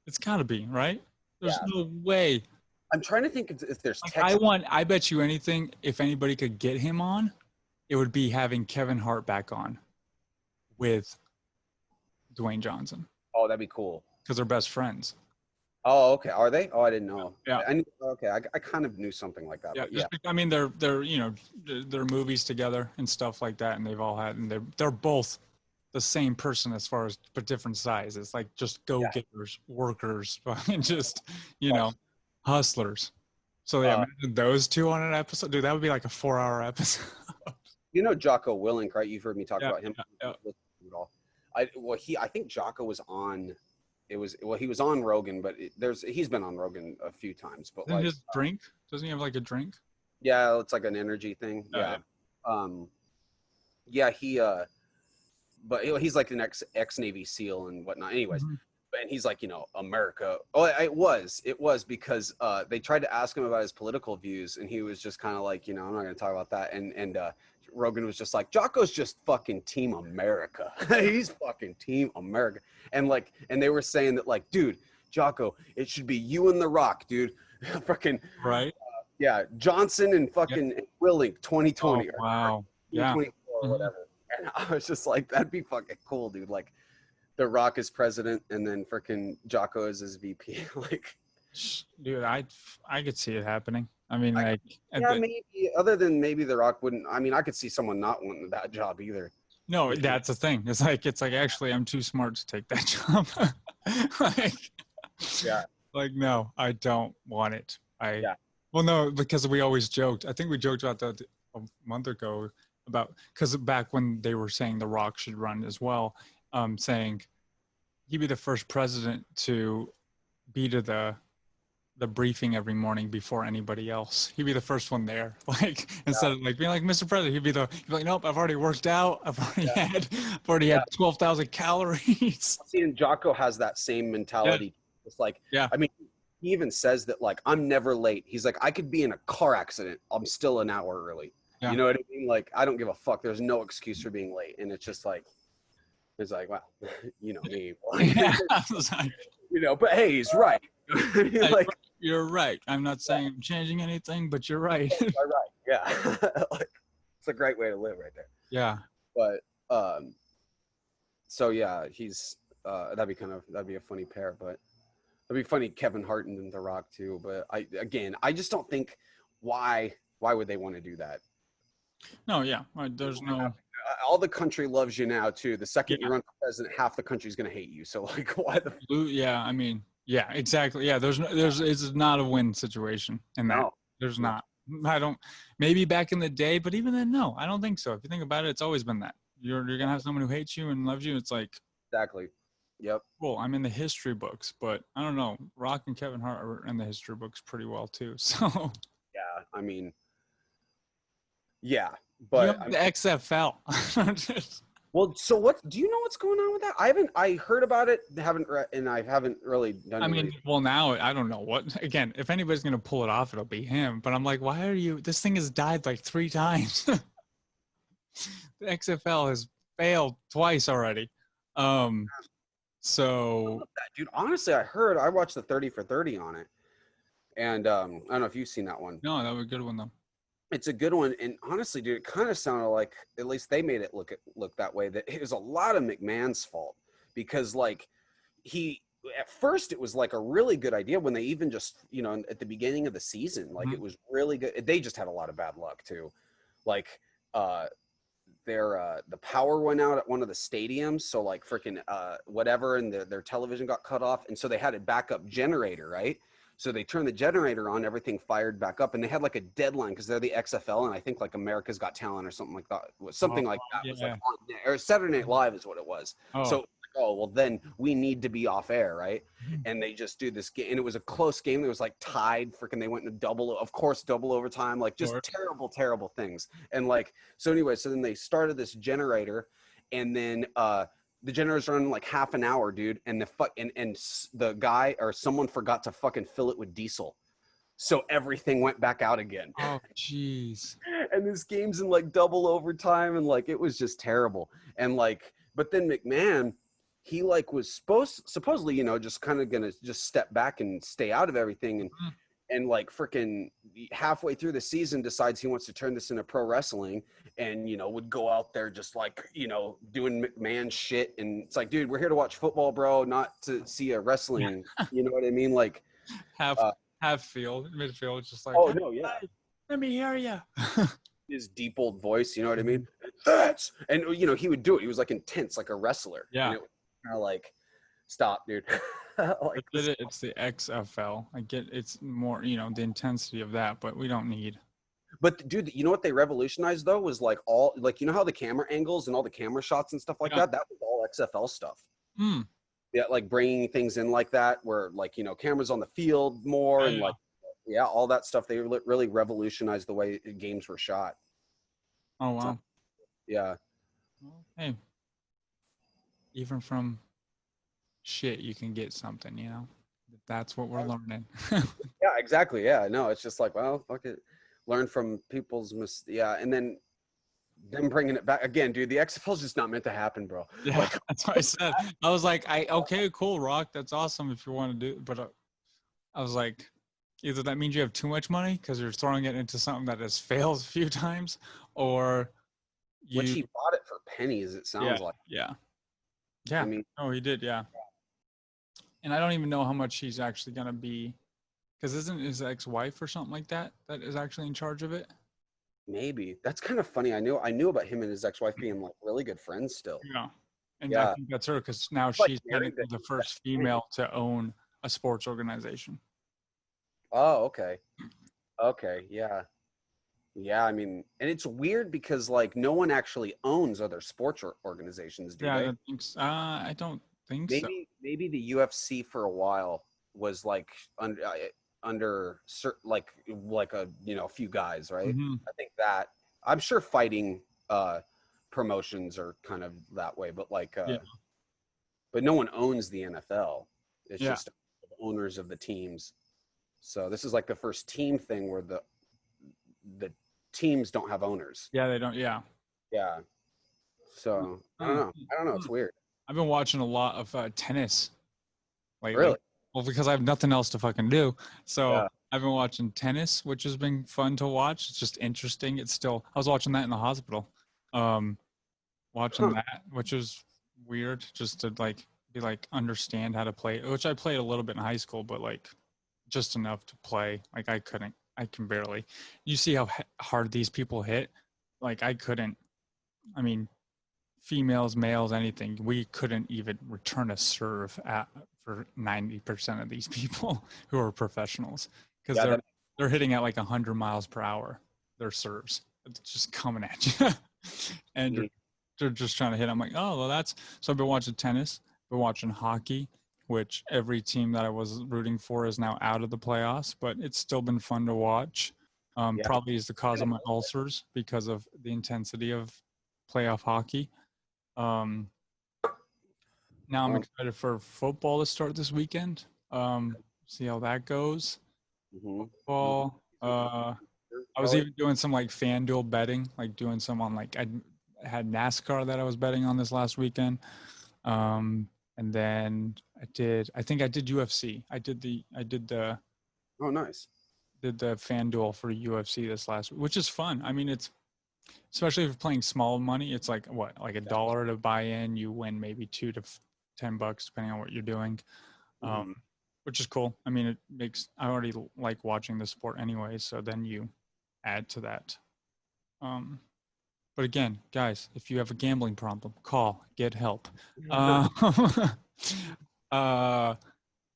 It's got to be, right? There's no way. I'm trying to think if there's like, I bet you anything, if anybody could get him on, it would be having Kevin Hart back on with Dwayne Johnson. Oh, that'd be cool. Because they're best friends. Oh, okay. Are they? Oh, I didn't know. Yeah. I kind of knew something like that. Yeah. But yeah. I mean, they're you know, they're movies together and stuff like that, and they've all had, and they're both the same person as far as, but different sizes. Like just go-getters, workers, and just hustlers. So yeah, imagine those two on an episode, dude. That would be like a 4-hour episode. You know Jocko Willink, right? You've heard me talk about him. Yeah. I think Jocko was on. He was on Rogan, but he's been on Rogan a few times. But like, his drink, doesn't he have like a drink? Yeah, it's like an energy thing. Yeah. But he's like an ex Navy SEAL and whatnot. Anyways, and he's like, America. Oh, it was because they tried to ask him about his political views, and he was just kind of like, I'm not going to talk about that. And Rogan was just like, Jocko's just fucking Team America. He's fucking Team America. And like, and they were saying that like, dude, Jocko, it should be you and The Rock, dude. Fucking Right. yeah, Johnson and fucking Willink 2020 Oh, wow. or Yeah. 2024 or whatever. And I was just like, that'd be fucking cool, dude. Like, The Rock is president, and then freaking Jocko is his VP. Like, Dude, I could see it happening. I mean, like, yeah, maybe. Other than maybe The Rock wouldn't. I mean, I could see someone not wanting that job either. no, that's the thing. It's like actually, I'm too smart to take that job. Like, Yeah. Like, no, I don't want it. Yeah. Well, no, because we always joked. I think we joked about that a month ago about because back when they were saying The Rock should run as well, saying he'd be the first president to be to the briefing every morning before anybody else. He'd be the first one there. Like instead of like being like, Mr. President, he'd be like, nope, I've already worked out. I've already had 12,000 calories. See, and Jocko has that same mentality. It's like, I mean, he even says that like, I'm never late. He's like, I could be in a car accident. I'm still an hour early. Yeah. You know what I mean? Like, I don't give a fuck. There's no excuse for being late. And it's just like, it's like, wow, you know me. You know, but hey, he's right. Like, you're right. I'm not saying I'm changing anything, but you're right. You're right. Yeah. Like, it's a great way to live right there. Yeah. But so yeah, he's that'd be a funny pair, but it'd be funny Kevin Hart and The Rock too. But I just don't think why would they want to do that? No, yeah. There's no all the country loves you now too. The second you run for president, half the country's gonna hate you. So like why the yeah, I mean, yeah, exactly. Yeah, it's not a win situation in that. No. There's not. I don't maybe back in the day, but even then, no, I don't think so. If you think about it, it's always been that. You're gonna have someone who hates you and loves you. It's like exactly. Yep. Well, I'm in the history books, but I don't know. Rock and Kevin Hart are in the history books pretty well too. So yeah, I mean, yeah, but the XFL. Well, so what? Do you know what's going on with that? I heard about it, and I haven't really done. I mean, well, now I don't know what. Again, if anybody's gonna pull it off, it'll be him. But I'm like, why are you? This thing has died like 3 times. The XFL has failed twice already. So, dude, honestly, I watched the 30 for 30 on it, and I don't know if you've seen that one. No, that was a good one though. It's a good one, and honestly, dude, it kind of sounded like, at least they made it look that way, that it was a lot of McMahon's fault, because like at first it was like a really good idea when they even just, you know, at the beginning of the season, like it was really good. They just had a lot of bad luck too, like the power went out at one of the stadiums, so like freaking whatever, and their television got cut off, and so they had a backup generator, right? So they turned the generator on, everything fired back up, and they had like a deadline because they're the XFL, and I think like America's Got Talent or something like that. Was like that. Was like on, or Saturday Night Live is what it was. So well, then we need to be off air, right? And they just do this game, and it was a close game. It was like tied. Freaking, they went into double overtime, like just terrible things. And like, so anyway, so then they started this generator, and then the generator's running like half an hour, dude, and the guy or someone forgot to fucking fill it with diesel, so everything went back out again. Oh, jeez. And this game's in like double overtime, and like it was just terrible. And like, but then McMahon, he like was supposedly, you know, just kind of gonna just step back and stay out of everything, and like freaking halfway through the season decides he wants to turn this into pro wrestling, and, you know, would go out there just like, you know, doing McMahon shit. And it's like, dude, we're here to watch football, bro, not to see a wrestling. You know what I mean? Like midfield, just like, oh no, yeah. Let me hear you. His deep old voice, you know what I mean? And you know, he would do it. He was like intense, like a wrestler. Yeah. And it was kind of like, stop, dude. Like, It's the XFL. I get it's more, you know, the intensity of that, but we don't need. But dude, you know what they revolutionized though was like all, like, you know how the camera angles and all the camera shots and stuff like that was all XFL stuff. Yeah, like bringing things in like that, where like, you know, cameras on the field more, and like all that stuff. They really revolutionized the way games were shot. Oh wow. So, yeah. Hey, even from shit you can get something, you know. That's what we're learning. Yeah, exactly. Yeah, no, it's just like, well, fuck it, learn from people's and then them bringing it back again, dude. The XFL is just not meant to happen, bro. Yeah, Like, that's what I said. I was like, okay, cool, Rock. That's awesome if you want to do. But I was like, either that means you have too much money because you're throwing it into something that has failed a few times, or which you. he bought it for pennies. It sounds like. Yeah. I mean, Oh, he did. Yeah. And I don't even know how much he's actually gonna be, because isn't his ex-wife or something like that is actually in charge of it? maybe that's kind of funny. I knew about him and his ex-wife being like really good friends still. Yeah. And I Yeah. think that's her, because now Like she's married technically the first female to own a sports organization. Oh, okay. Okay, yeah. Yeah, I mean, and it's weird because like no one actually owns other sports organizations, do Yeah, they? I don't think so. Maybe the UFC for a while was like under like a a few guys, right? Mhm. I think that I'm sure fighting promotions are kind of that way, but like Yeah. but no one owns the NFL. It's Yeah. just owners of the teams. So this is like the first team thing where the teams don't have owners. Yeah, they don't. Yeah. Yeah. So I don't know. It's weird. I've been watching a lot of tennis lately. Really? Well, because I have nothing else to fucking do. So Yeah. I've been watching tennis, which has been fun to watch. It's just interesting. I was watching that in the hospital. Watching that, which was weird, just to understand how to play, which I played a little bit in high school, but like just enough to play. Like I can barely. You see how hard these people hit? Like I couldn't. I mean, females, males, anything. We couldn't even return a serve for 90% of these people who are professionals, because they're hitting at like 100 miles per hour. Their serves, it's just coming at you, and they're just trying to hit. I'm like, oh well, so. I've been watching tennis, been watching hockey, which every team that I was rooting for is now out of the playoffs, but it's still been fun to watch. Probably is the cause of my ulcers because of the intensity of playoff hockey. Now I'm excited for football to start this weekend. See how that goes. Football. I was even doing some like FanDuel betting, like doing some on I had NASCAR that I was betting on this last weekend. And then I think I did UFC. I did the Oh, nice. Did the FanDuel for UFC this last week, which is fun. I mean, it's, especially if you're playing small money, it's like what, like $1 to buy in, you win maybe $2 to $10 depending on what you're doing. Which is cool. I mean, I already like watching the sport anyway, so then you add to that. But again, guys, if you have a gambling problem, get help. Unless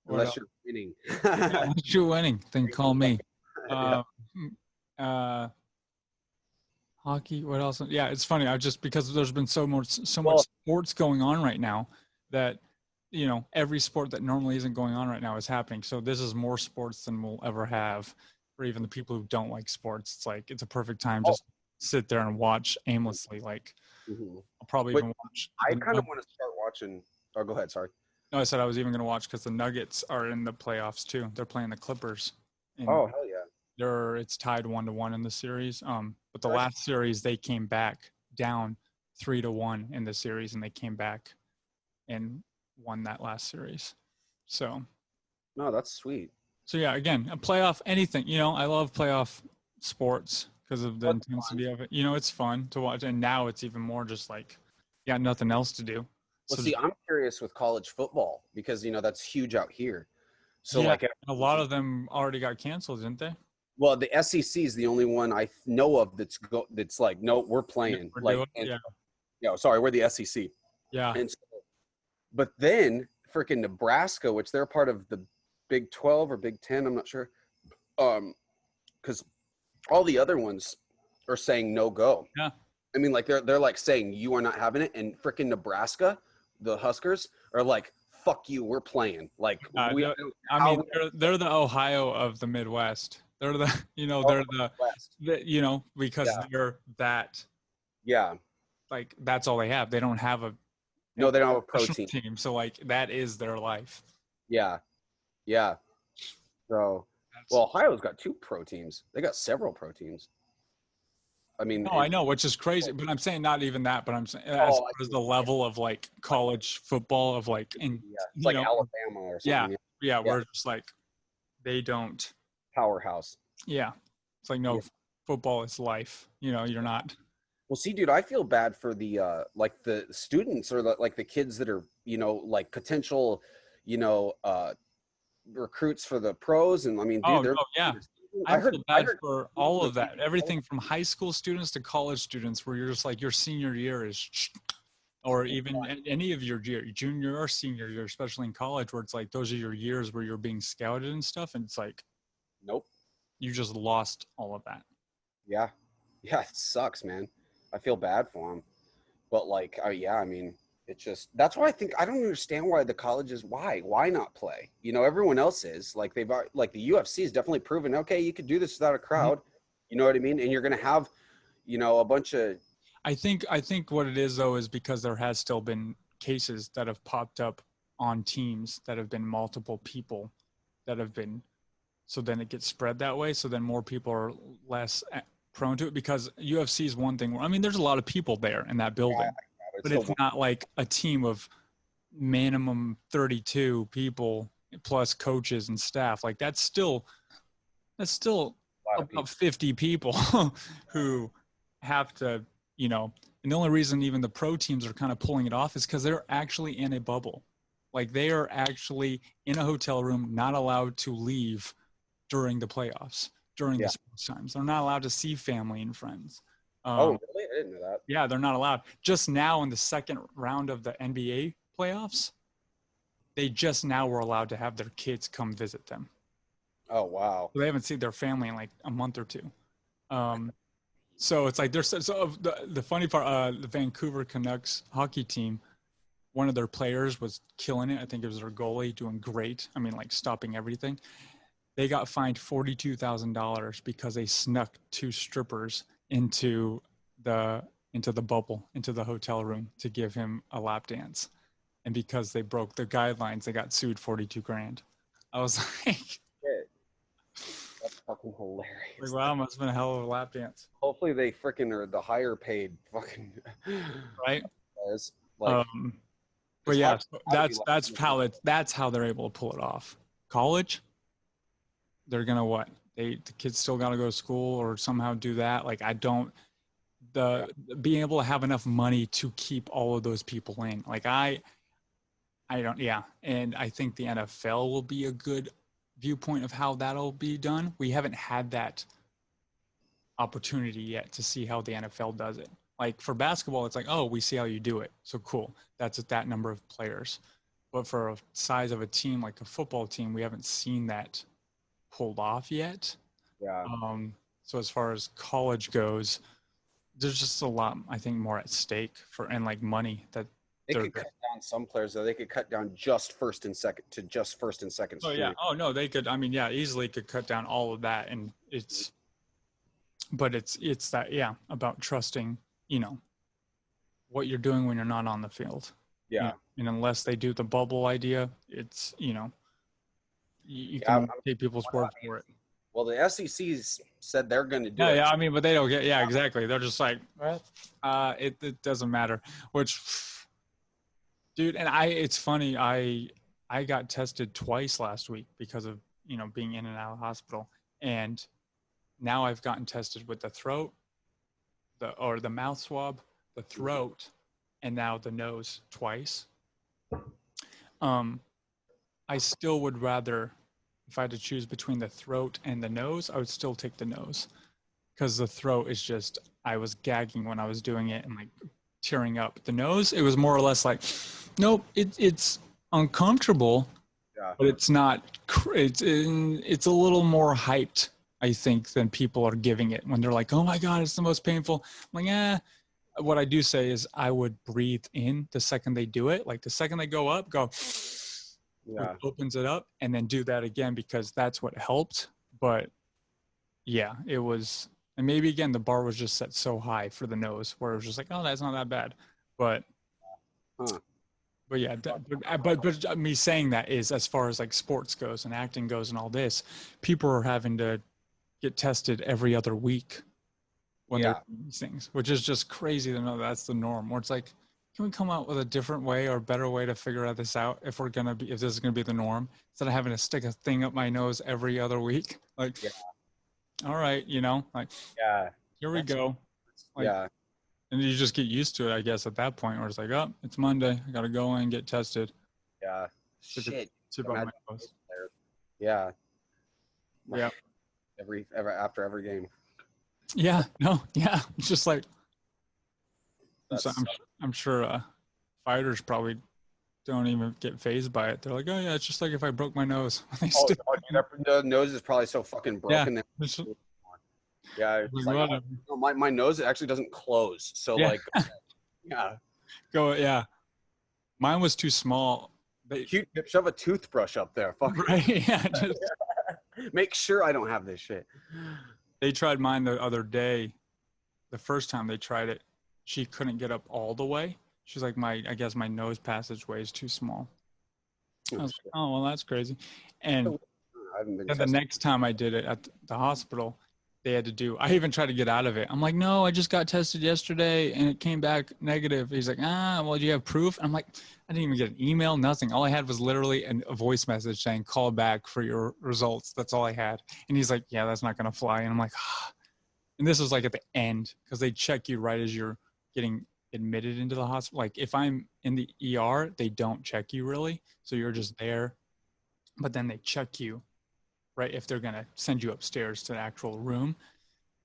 you're winning. Unless you're winning, then call me. Hockey, what else? Yeah, it's funny. Because there's been so much sports going on right now that, every sport that normally isn't going on right now is happening. So this is more sports than we'll ever have for even the people who don't like sports. It's like, it's a perfect time just sit there and watch aimlessly. Like I'll probably even watch. I kind of want to start watching. Oh, go ahead. Sorry. No, I said I was even going to watch because the Nuggets are in the playoffs too. They're playing the Clippers. Oh, hell yeah. It's tied 1-1 in the series. But the last series they came back down 3-1 in the series, and they came back and won that last series. So. No, that's sweet. So yeah, again, a playoff, anything. I love playoff sports because of the intensity of it. It's fun to watch, and now it's even more just like, you got nothing else to do. Well, see, I'm curious with college football because that's huge out here. So a lot of them already got canceled, didn't they? Well, the SEC is the only one I know of that's like, no, we're playing. Sorry, we're the SEC. Yeah. And so, but then freaking Nebraska, which they're part of the Big 12 or Big 10, I'm not sure. Because all the other ones are saying no go. Yeah. I mean, like they're like saying you are not having it, and freaking Nebraska, the Huskers, are like, fuck you, we're playing. Like they're the Ohio of the Midwest. They're the because they're that. Yeah. Like that's all they have. They don't have a. No, they don't have a pro team. So like that is their life. Yeah. Yeah. So, Ohio's got 2 pro teams. They got several pro teams. I mean, No, I know, which is crazy. But I'm saying not even that. But I'm saying as far as the level of like college football of like in it's like Alabama or something. Yeah, we're just like they don't. Powerhouse. Yeah, it's like no, football is life. You're not. Well, see, dude, I feel bad for the like the students or the kids that are like potential recruits for the pros, and I mean, dude, they're yeah. I feel bad for all of that. Everything from high school students to college students, where you're just like your senior year is, or even any of your junior or senior year, especially in college, where it's like those are your years where you're being scouted and stuff, and it's like, nope, you just lost all of that. Yeah, it sucks, man. I feel bad for them, but like, I mean, it's just that's why I don't understand why the colleges why not play? Everyone else is like like the UFC has definitely proven okay, you could do this without a crowd. You know what I mean? And you're gonna have a bunch of. I think what it is though is because there has still been cases that have popped up on teams that have been multiple people that have been, so then it gets spread that way. So then more people are less prone to it, because UFC is one thing where, I mean, there's a lot of people there in that building, but it's not like a team of minimum 32 people plus coaches and staff. Like that's still about 50 people who have to, and the only reason even the pro teams are kind of pulling it off is because they're actually in a bubble. Like they are actually in a hotel room, not allowed to leave during the playoffs, during the sports times. They're not allowed to see family and friends. Oh, really? I didn't know that. Yeah, they're not allowed. Just now in the second round of the NBA playoffs, they just now were allowed to have their kids come visit them. Oh, wow. So they haven't seen their family in like a month or two. So it's like the funny part, the Vancouver Canucks hockey team, one of their players was killing it. I think it was their goalie, doing great. I mean, like stopping everything. They got fined $42,000 because they snuck 2 strippers into the bubble, into the hotel room to give him a lap dance. And because they broke the guidelines, they got sued $42,000. I was like, that's fucking hilarious. Like, wow, must have been a hell of a lap dance. Hopefully they freaking are the higher paid fucking right. Like, but yeah, that's how they're able to pull it off. College, they're gonna what? The kids still gotta go to school or somehow do that. Like being able to have enough money to keep all of those people in. Like I don't. Yeah, and I think the NFL will be a good viewpoint of how that'll be done. We haven't had that opportunity yet to see how the NFL does it. Like for basketball, it's like, oh, we see how you do it. So cool. That's at that number of players. But for a size of a team, like a football team, we haven't seen that pulled off yet. Yeah. So as far as college goes, there's just a lot, I think, more at stake and like money that they could cut down some players, though. They could cut down just first and second string. Oh yeah. Oh no, they could. I mean, yeah, easily could cut down all of that, and it's that about trusting, what you're doing when you're not on the field. Yeah. And unless they do the bubble idea, it's you can take people's word for it. Well, the SEC said they're going to do it. Yeah, I mean, but they don't get. Yeah, exactly. They're just like, it doesn't matter. Which, dude, and it's funny. I got tested twice last week because of being in and out of the hospital, and now I've gotten tested with the throat, the mouth swab, the throat, and now the nose twice. I still would rather, if I had to choose between the throat and the nose, I would still take the nose, because the throat is just, I was gagging when I was doing it and like tearing up. The nose, it was more or less like, nope, it's uncomfortable, but it's not. It's a little more hyped, I think, than people are giving it when they're like, oh my God, it's the most painful. I'm like, What I do say is I would breathe in the second they do it. Like the second they go up, go, Yeah. opens it up, and then do that again, because that's what helped. But yeah, it was, and maybe again, the bar was just set so high for the nose where it was just like, oh, that's not that bad. But, but yeah, but me saying that is, as far as like sports goes and acting goes and all this, people are having to get tested every other week. when they're doing these things, which is just crazy to know that's the norm. Where it's like, can we come out with a different way or better way to figure this out if this is gonna be the norm, instead of having to stick a thing up my nose every other week? Like, all right, like, here we go. Like, and you just get used to it, I guess, at that point, where it's like, oh, it's Monday, I gotta go in and get tested. Yeah. Shit. Tip up my nose. Yeah. Yeah. After every game. Yeah. No. Yeah. It's just like, I'm sure fighters probably don't even get fazed by it. They're like, oh yeah, it's just like if I broke my nose. The nose is probably so fucking broken. Yeah. Like, my nose actually doesn't close. So like, Mine was too small. Shove a toothbrush up there. Right. Yeah. Make sure I don't have this shit. They tried mine the other day. The first time they tried it, she couldn't get up all the way. She's like, I guess my nose passageway is too small. I was like, oh, well, that's crazy. And the next time I did it at the hospital, they had to I even tried to get out of it. I'm like, no, I just got tested yesterday and it came back negative. He's like, well, do you have proof? And I'm like, I didn't even get an email, nothing. All I had was literally a voice message saying, call back for your results. That's all I had. And he's like, yeah, that's not going to fly. And I'm like, and this was like at the end, because they check you right as you're getting admitted into the hospital. Like if I'm in the ER, they don't check you really. So you're just there, but then they check you right if they're going to send you upstairs to the actual room.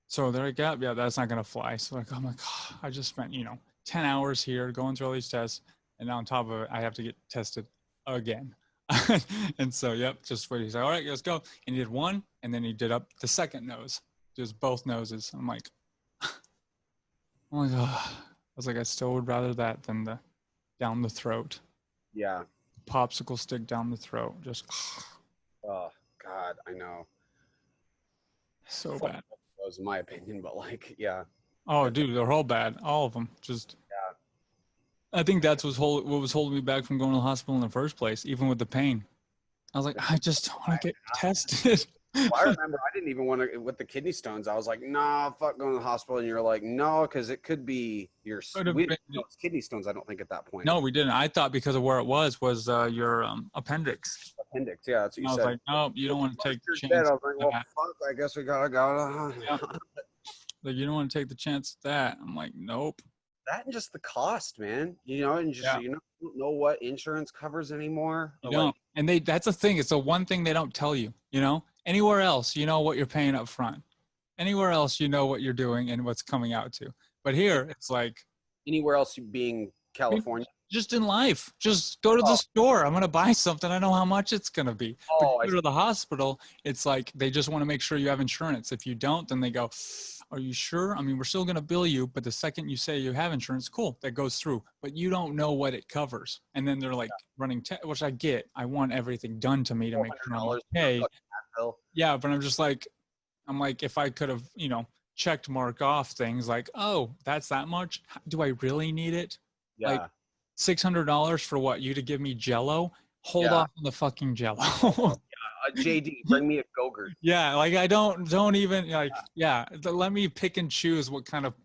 So they're like, yeah, that's not going to fly. So like, I'm like, I just spent, 10 hours here going through all these tests. And on top of it, I have to get tested again. And so, just what he said. All right, let's go. And he did one, and then he did up the second nose. Just both noses. I'm like, oh my God. I was like, I still would rather that than the down the throat. Yeah. Popsicle stick down the throat. Just. Oh God, I know. So bad. That was my opinion, but like, yeah. Oh, dude, they're all bad. All of them. Just. I think that's what was holding me back from going to the hospital in the first place, even with the pain. I was like, I just don't want to get tested. Well, I remember I didn't even want to, with the kidney stones, I was like, nah, fuck going to the hospital. And you're like, no, because it could be your kidney stones, I don't think, at that point. No, we didn't. I thought because of where it was your appendix. Appendix, yeah, that's what you said. I was like, no, you don't want to take the chance. I was like, well, fuck, I guess we gotta go. Like, you don't want to take the chance of that. I'm like, nope. That and just the cost, man. And just you don't know what insurance covers anymore. You don't. And that's the thing. It's the one thing they don't tell you. Anywhere else, you know what you're paying up front. Anywhere else, you know what you're doing and what's coming out to. But here, it's like anywhere else, being California. Just in life, just go to the store. I'm gonna buy something. I know how much it's gonna be. But you go to the hospital, it's like they just want to make sure you have insurance. If you don't, then they go, are you sure? I mean, we're still gonna bill you, but the second you say you have insurance, cool, that goes through. But you don't know what it covers. And then they're like running, which I get. I want everything done to me to make sure I'm okay. Yeah, but I'm just like, if I could have, checked mark off things like, oh, that's that much. Do I really need it? Yeah. Like $600 for what? You to give me Jello? Hold off on the fucking Jello. JD, bring me a Go-Gurt. Yeah, like I don't even like. Yeah, let me pick and choose what kind of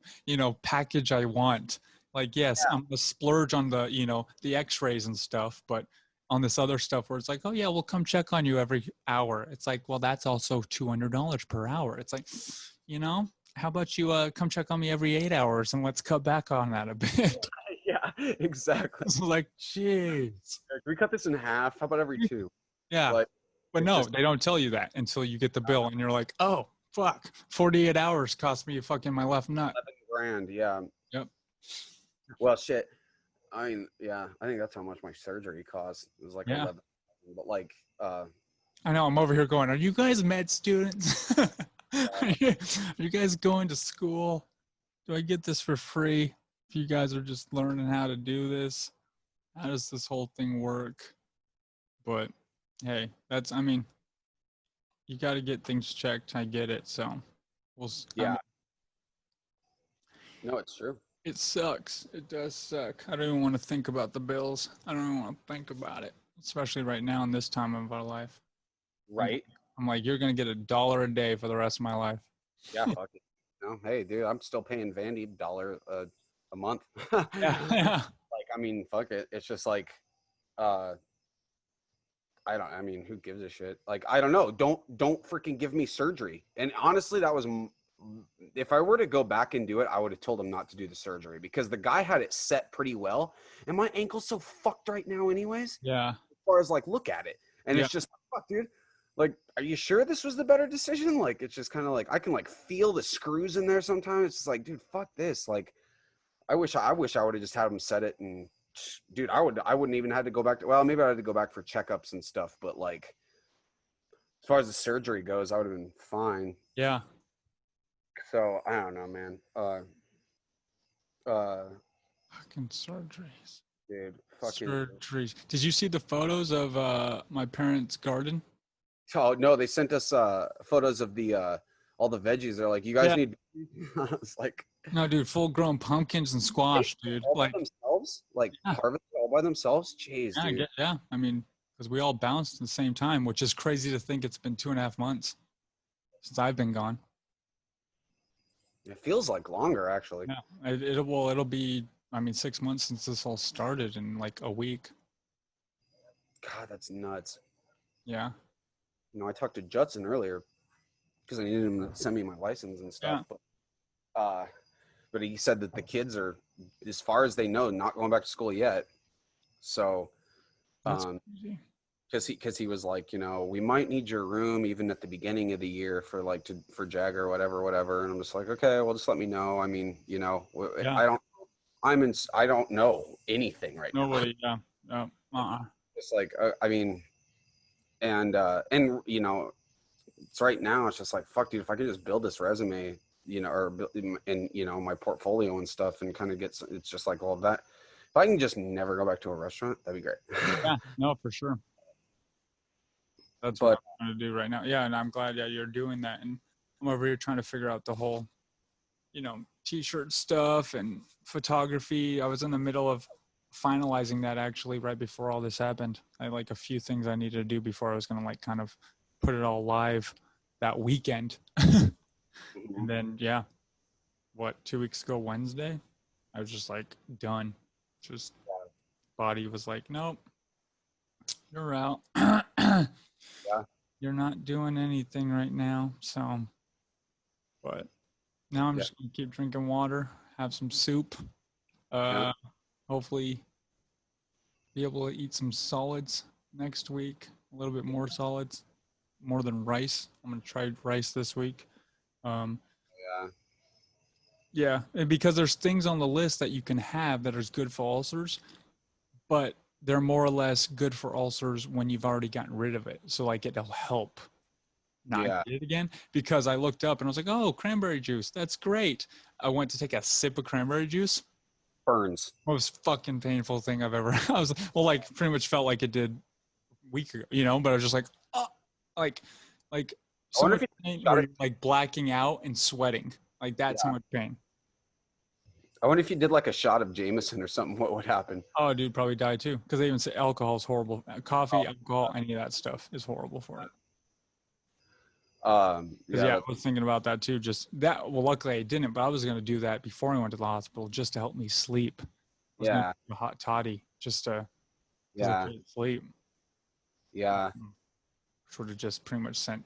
package I want. Like, yes, I'm gonna splurge on the the X-rays and stuff, but on this other stuff where it's like, oh yeah, we'll come check on you every hour. It's like, well, that's also $200 per hour. It's like, how about you come check on me every 8 hours and let's cut back on that a bit. Yeah, exactly. It's like, jeez. Can we cut this in half? How about every 2? Yeah. But no, they don't tell you that until you get the bill and you're like, oh, fuck. 48 hours cost me fucking my left nut. $11,000, yeah. Yep. Well, shit. I mean, yeah, I think that's how much my surgery cost. It was like 11. But like, I know, I'm over here going, are you guys med students? Are you guys going to school? Do I get this for free? If you guys are just learning how to do this, how does this whole thing work? But hey, you got to get things checked. I get it. So no, it's true. It sucks. It does suck. I don't even want to think about the bills. I don't even want to think about it, especially right now in this time of our life. Right. I'm like, you're going to get $1 a day for the rest of my life. Yeah, fuck it. know, hey, dude, I'm still paying Vandy $1 a month. Yeah. Like, I mean, fuck it. It's just like, I mean, who gives a shit? Like, I don't know. Don't freaking give me surgery. And honestly, that was, if I were to go back and do it, I would have told him not to do the surgery because the guy had it set pretty well. And my ankle's so fucked right now anyways. Yeah. As far as like, look at it. And Yeah. it's just, fuck, dude. Like, are you sure this was the better decision? Like, it's just kind of like, I can like feel the screws in there sometimes. It's just like, dude, fuck this. Like, I wish I would have just had him set it and, dude, I wouldn't even have to go back to, well, maybe I had to go back for checkups and stuff, but like as far as the surgery goes, I would have been fine. Yeah. So I don't know, man. Fucking surgeries. Dude, fucking. Surgeries. Did you see the photos of my parents' garden? Oh no, they sent us photos of the all the veggies. They're like, you guys need. I was like, no, dude, full-grown pumpkins and squash, dude. all Like by themselves, like harvested all by themselves. Jeez, dude. yeah. I mean, because we all bounced at the same time, which is crazy to think it's been 2.5 months since I've been gone. It feels like longer, actually. Yeah, it'll be. I mean, 6 months since this all started in like a week. God, that's nuts. Yeah. You know, I talked to Judson earlier because I needed him to send me my license and stuff. Yeah. But he said that the kids are, as far as they know, not going back to school yet. So, That's crazy. because he was like, you know, we might need your room even at the beginning of the year for like for Jagger or whatever. And I'm just like, okay, well, just let me know. I mean, you know, Yeah. I don't know anything right now. Nobody. Yeah. It's like, I mean, and you know, it's right now. It's just like, fuck, dude. If I could just build this resume, you know, or and you know, my portfolio and stuff, and kind of it's just like all that. If I can just never go back to a restaurant, that'd be great. Yeah. No, for sure. That's what I'm trying to do right now. Yeah, and I'm glad you're doing that. And I'm over here trying to figure out the whole, you know, t-shirt stuff and photography. I was in the middle of finalizing that actually right before all this happened. I had like a few things I needed to do before I was going to like kind of put it all live that weekend. And then, 2 weeks ago, Wednesday, I was just like done. Just body was like, nope, you're out. Yeah. You're not doing anything right now. So, but now I'm just going to keep drinking water, have some soup, hopefully be able to eat some solids next week, a little bit more solids, more than rice. I'm going to try rice this week. Yeah, and because there's things on the list that you can have that are good for ulcers, but they're more or less good for ulcers when you've already gotten rid of it. So like it'll help not get it again. Because I looked up and I was like, oh, cranberry juice, that's great. I went to take a sip of cranberry juice. Burns. Most fucking painful thing I've ever. I was like pretty much felt like it did a week ago, you know. But I was just like, oh, like so much pain where you're like blacking out and sweating. Like that's how much pain. I wonder if you did like a shot of Jameson or something, what would happen? Oh, dude, probably die too. Because they even say alcohol is horrible. Coffee, alcohol, any of that stuff is horrible for it. I was thinking about that too. Just that. Well, luckily I didn't, but I was going to do that before I went to the hospital just to help me sleep. I was gonna do a hot toddy just to sleep. Yeah. Which would have just pretty much sent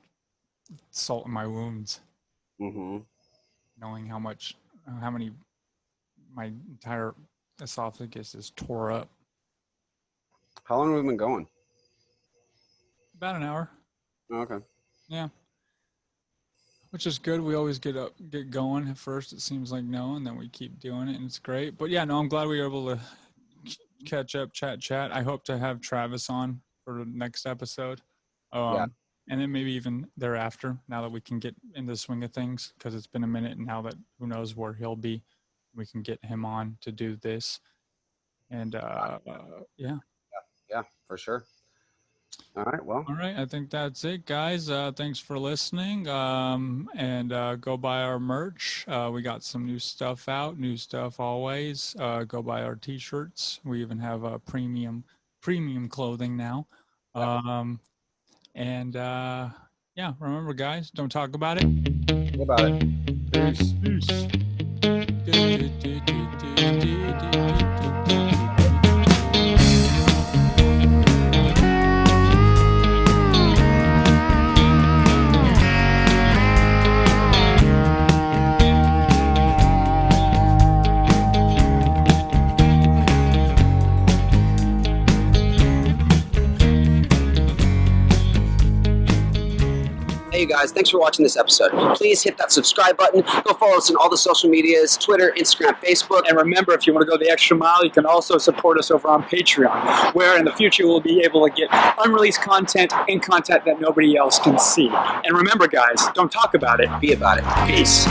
salt in my wounds. Mm-hmm. Knowing how many my entire esophagus is tore up. How long have we been going? About an hour. Oh, okay. Yeah. Which is good. We always get going. At first it seems like no, and then we keep doing it and it's great. But yeah, no, I'm glad we were able to catch up, chat. I hope to have Travis on for the next episode. And then maybe even thereafter, now that we can get in the swing of things, because it's been a minute and now that who knows where he'll be, we can get him on to do this. And yeah, for sure. All right, well. All right, I think that's it, guys. Thanks for listening. And go buy our merch. We got some new stuff out, new stuff always. Go buy our t-shirts. We even have premium clothing now. And remember, guys, don't talk about it. About it. Hey, you guys, thanks for watching this episode. Please hit that subscribe button. Go follow us on all the social medias, Twitter, Instagram, Facebook. And remember, if you want to go the extra mile, you can also support us over on Patreon, where in the future we'll be able to get unreleased content and content that nobody else can see. And remember, guys, don't talk about it. Be about it. Peace.